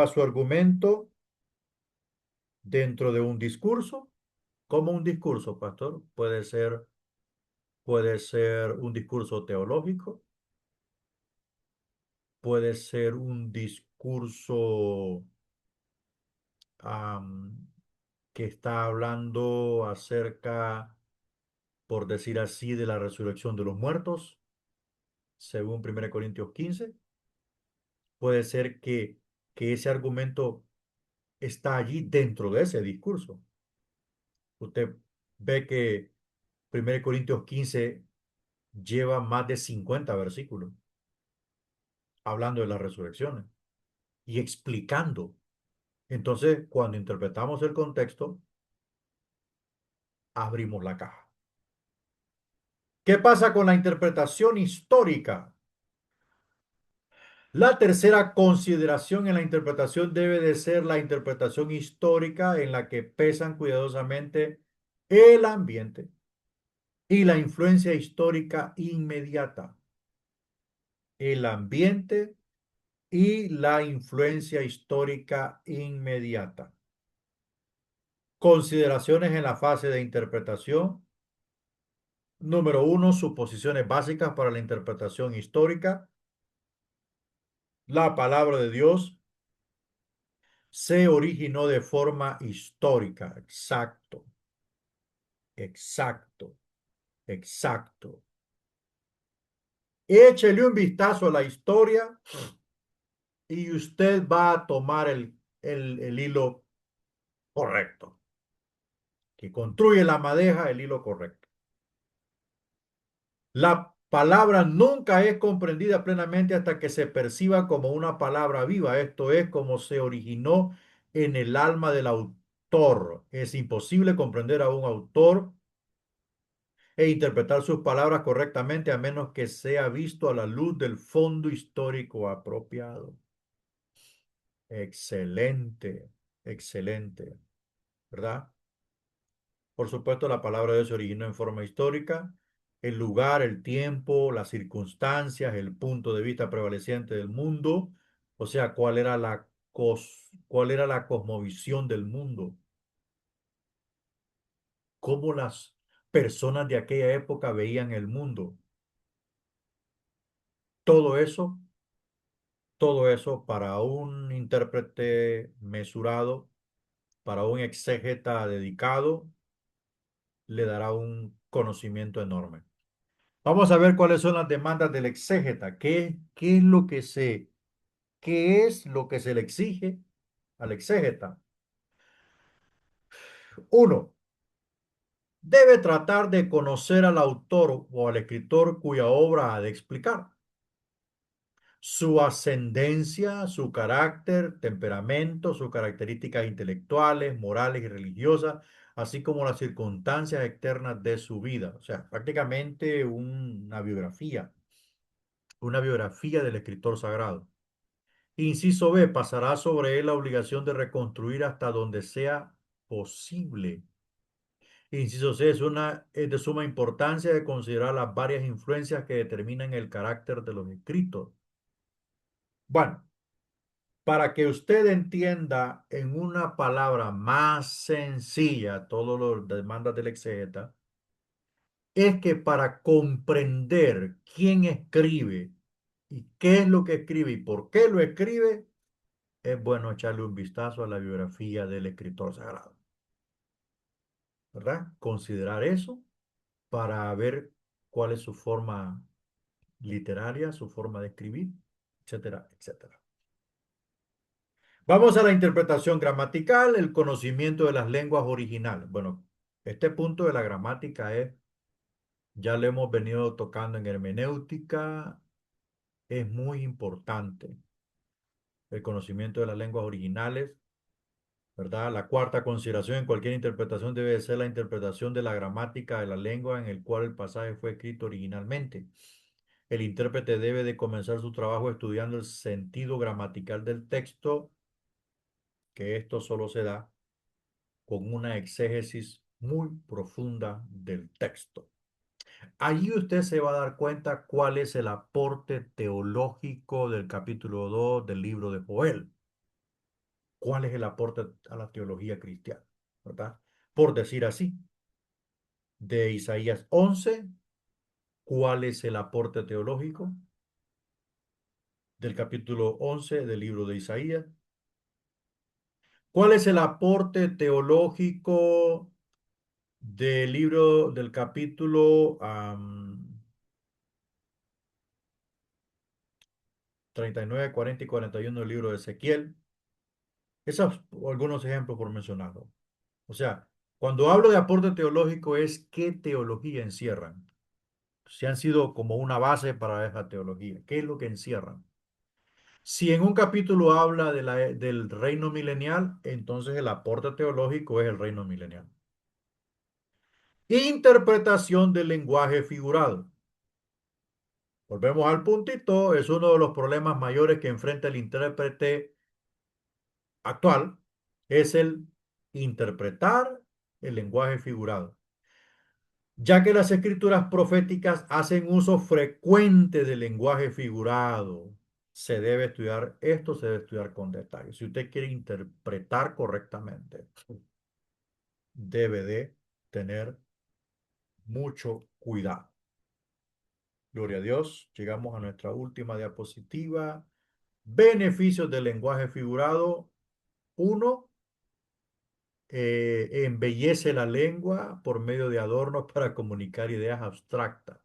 su argumento dentro de un discurso. ¿Como un discurso, pastor? Puede ser un discurso teológico, puede ser un discurso am, que está hablando acerca, por decir así, de la resurrección de los muertos, según 1 Corintios 15. Puede ser que ese argumento está allí dentro de ese discurso. Usted ve que 1 Corintios 15 lleva más de 50 versículos hablando de las resurrecciones y explicando. Entonces, cuando interpretamos el contexto, abrimos la caja. ¿Qué pasa con la interpretación histórica? La tercera consideración en la interpretación debe de ser la interpretación histórica en la que pesan cuidadosamente el ambiente y la influencia histórica inmediata. El ambiente y la influencia histórica inmediata. Consideraciones en la fase de interpretación. Número uno, suposiciones básicas para la interpretación histórica. La palabra de Dios se originó de forma histórica. Exacto, exacto, exacto. Échele un vistazo a la historia y usted va a tomar el hilo correcto, que construye la madeja, el hilo correcto. La palabra nunca es comprendida plenamente hasta que se perciba como una palabra viva. Esto es como se originó en el alma del autor. Es imposible comprender a un autor e interpretar sus palabras correctamente a menos que sea visto a la luz del fondo histórico apropiado. Excelente, excelente, ¿verdad? Por supuesto, la palabra de Dios se originó en forma histórica. El lugar, el tiempo, las circunstancias, el punto de vista prevaleciente del mundo, o sea, cuál era la cosmovisión del mundo, cómo las personas de aquella época veían el mundo. Todo eso, todo eso para un intérprete mesurado, para un exégeta dedicado, le dará un conocimiento enorme. Vamos a ver cuáles son las demandas del exégeta. ¿Qué es lo que se le exige al exégeta? Uno, debe tratar de conocer al autor o al escritor cuya obra ha de explicar. Su ascendencia, su carácter, temperamento, sus características intelectuales, morales y religiosas, así como las circunstancias externas de su vida. O sea, prácticamente una biografía del escritor sagrado. Inciso B, pasará sobre él la obligación de reconstruir hasta donde sea posible. Inciso C, es de suma importancia de considerar las varias influencias que determinan el carácter de los escritos. Bueno, para que usted entienda en una palabra más sencilla todas las demandas del exégeta, es que para comprender quién escribe y qué es lo que escribe y por qué lo escribe, es bueno echarle un vistazo a la biografía del escritor sagrado, ¿verdad? Considerar eso para ver cuál es su forma literaria, su forma de escribir, etcétera, etcétera. Vamos a la interpretación gramatical, el conocimiento de las lenguas originales. Bueno, este punto de la gramática ya lo hemos venido tocando en hermenéutica, es muy importante el conocimiento de las lenguas originales, ¿verdad? La cuarta consideración en cualquier interpretación debe ser la interpretación de la gramática de la lengua en el cual el pasaje fue escrito originalmente. El intérprete debe de comenzar su trabajo estudiando el sentido gramatical del texto, que esto solo se da con una exégesis muy profunda del texto. Allí usted se va a dar cuenta cuál es el aporte teológico del capítulo 2 del libro de Joel. ¿Cuál es el aporte a la teología cristiana? ¿Verdad? Por decir así, de Isaías 11, ¿cuál es el aporte teológico del capítulo 11 del libro de Isaías? ¿Cuál es el aporte teológico del libro del capítulo 39, 40 y 41 del libro de Ezequiel? Esos algunos ejemplos por mencionarlo. O sea, cuando hablo de aporte teológico es qué teología encierran. Si han sido como una base para esa teología. ¿Qué es lo que encierran? Si en un capítulo habla del reino milenial, entonces el aporte teológico es el reino milenial. Interpretación del lenguaje figurado. Volvemos al puntito, es uno de los problemas mayores que enfrenta el intérprete actual, es el interpretar el lenguaje figurado, ya que las escrituras proféticas hacen uso frecuente del lenguaje figurado. Se debe estudiar con detalle. Si usted quiere interpretar correctamente, debe de tener mucho cuidado. Gloria a Dios. Llegamos a nuestra última diapositiva. Beneficios del lenguaje figurado. Uno, embellece la lengua por medio de adornos para comunicar ideas abstractas.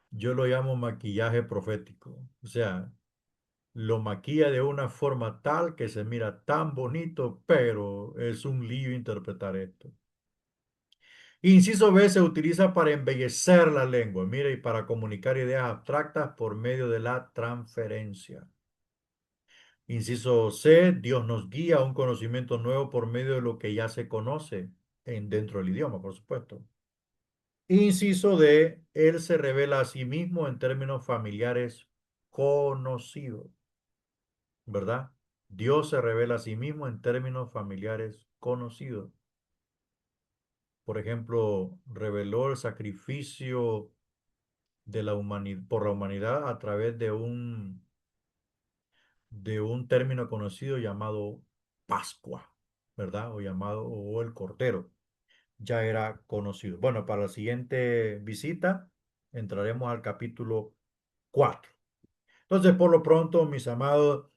Yo lo llamo maquillaje profético. O sea, lo maquilla de una forma tal que se mira tan bonito, pero es un lío interpretar esto. Inciso B se utiliza para embellecer la lengua, mire, y para comunicar ideas abstractas por medio de la transferencia. Inciso C, Dios nos guía a un conocimiento nuevo por medio de lo que ya se conoce dentro del idioma, por supuesto. Inciso D, Él se revela a sí mismo en términos familiares conocidos, ¿verdad? Dios se revela a sí mismo en términos familiares conocidos. Por ejemplo, reveló el sacrificio de la por la humanidad a través de un término conocido llamado Pascua, ¿verdad? O llamado o el Cordero. Ya era conocido. Bueno, para la siguiente visita entraremos al capítulo 4. Entonces, por lo pronto, mis amados,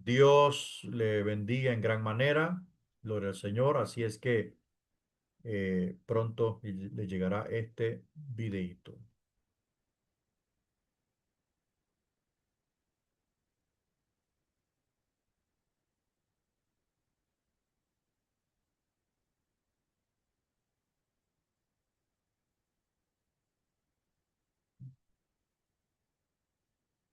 Dios le bendiga en gran manera. Gloria al Señor. Así es que pronto le llegará este videíto.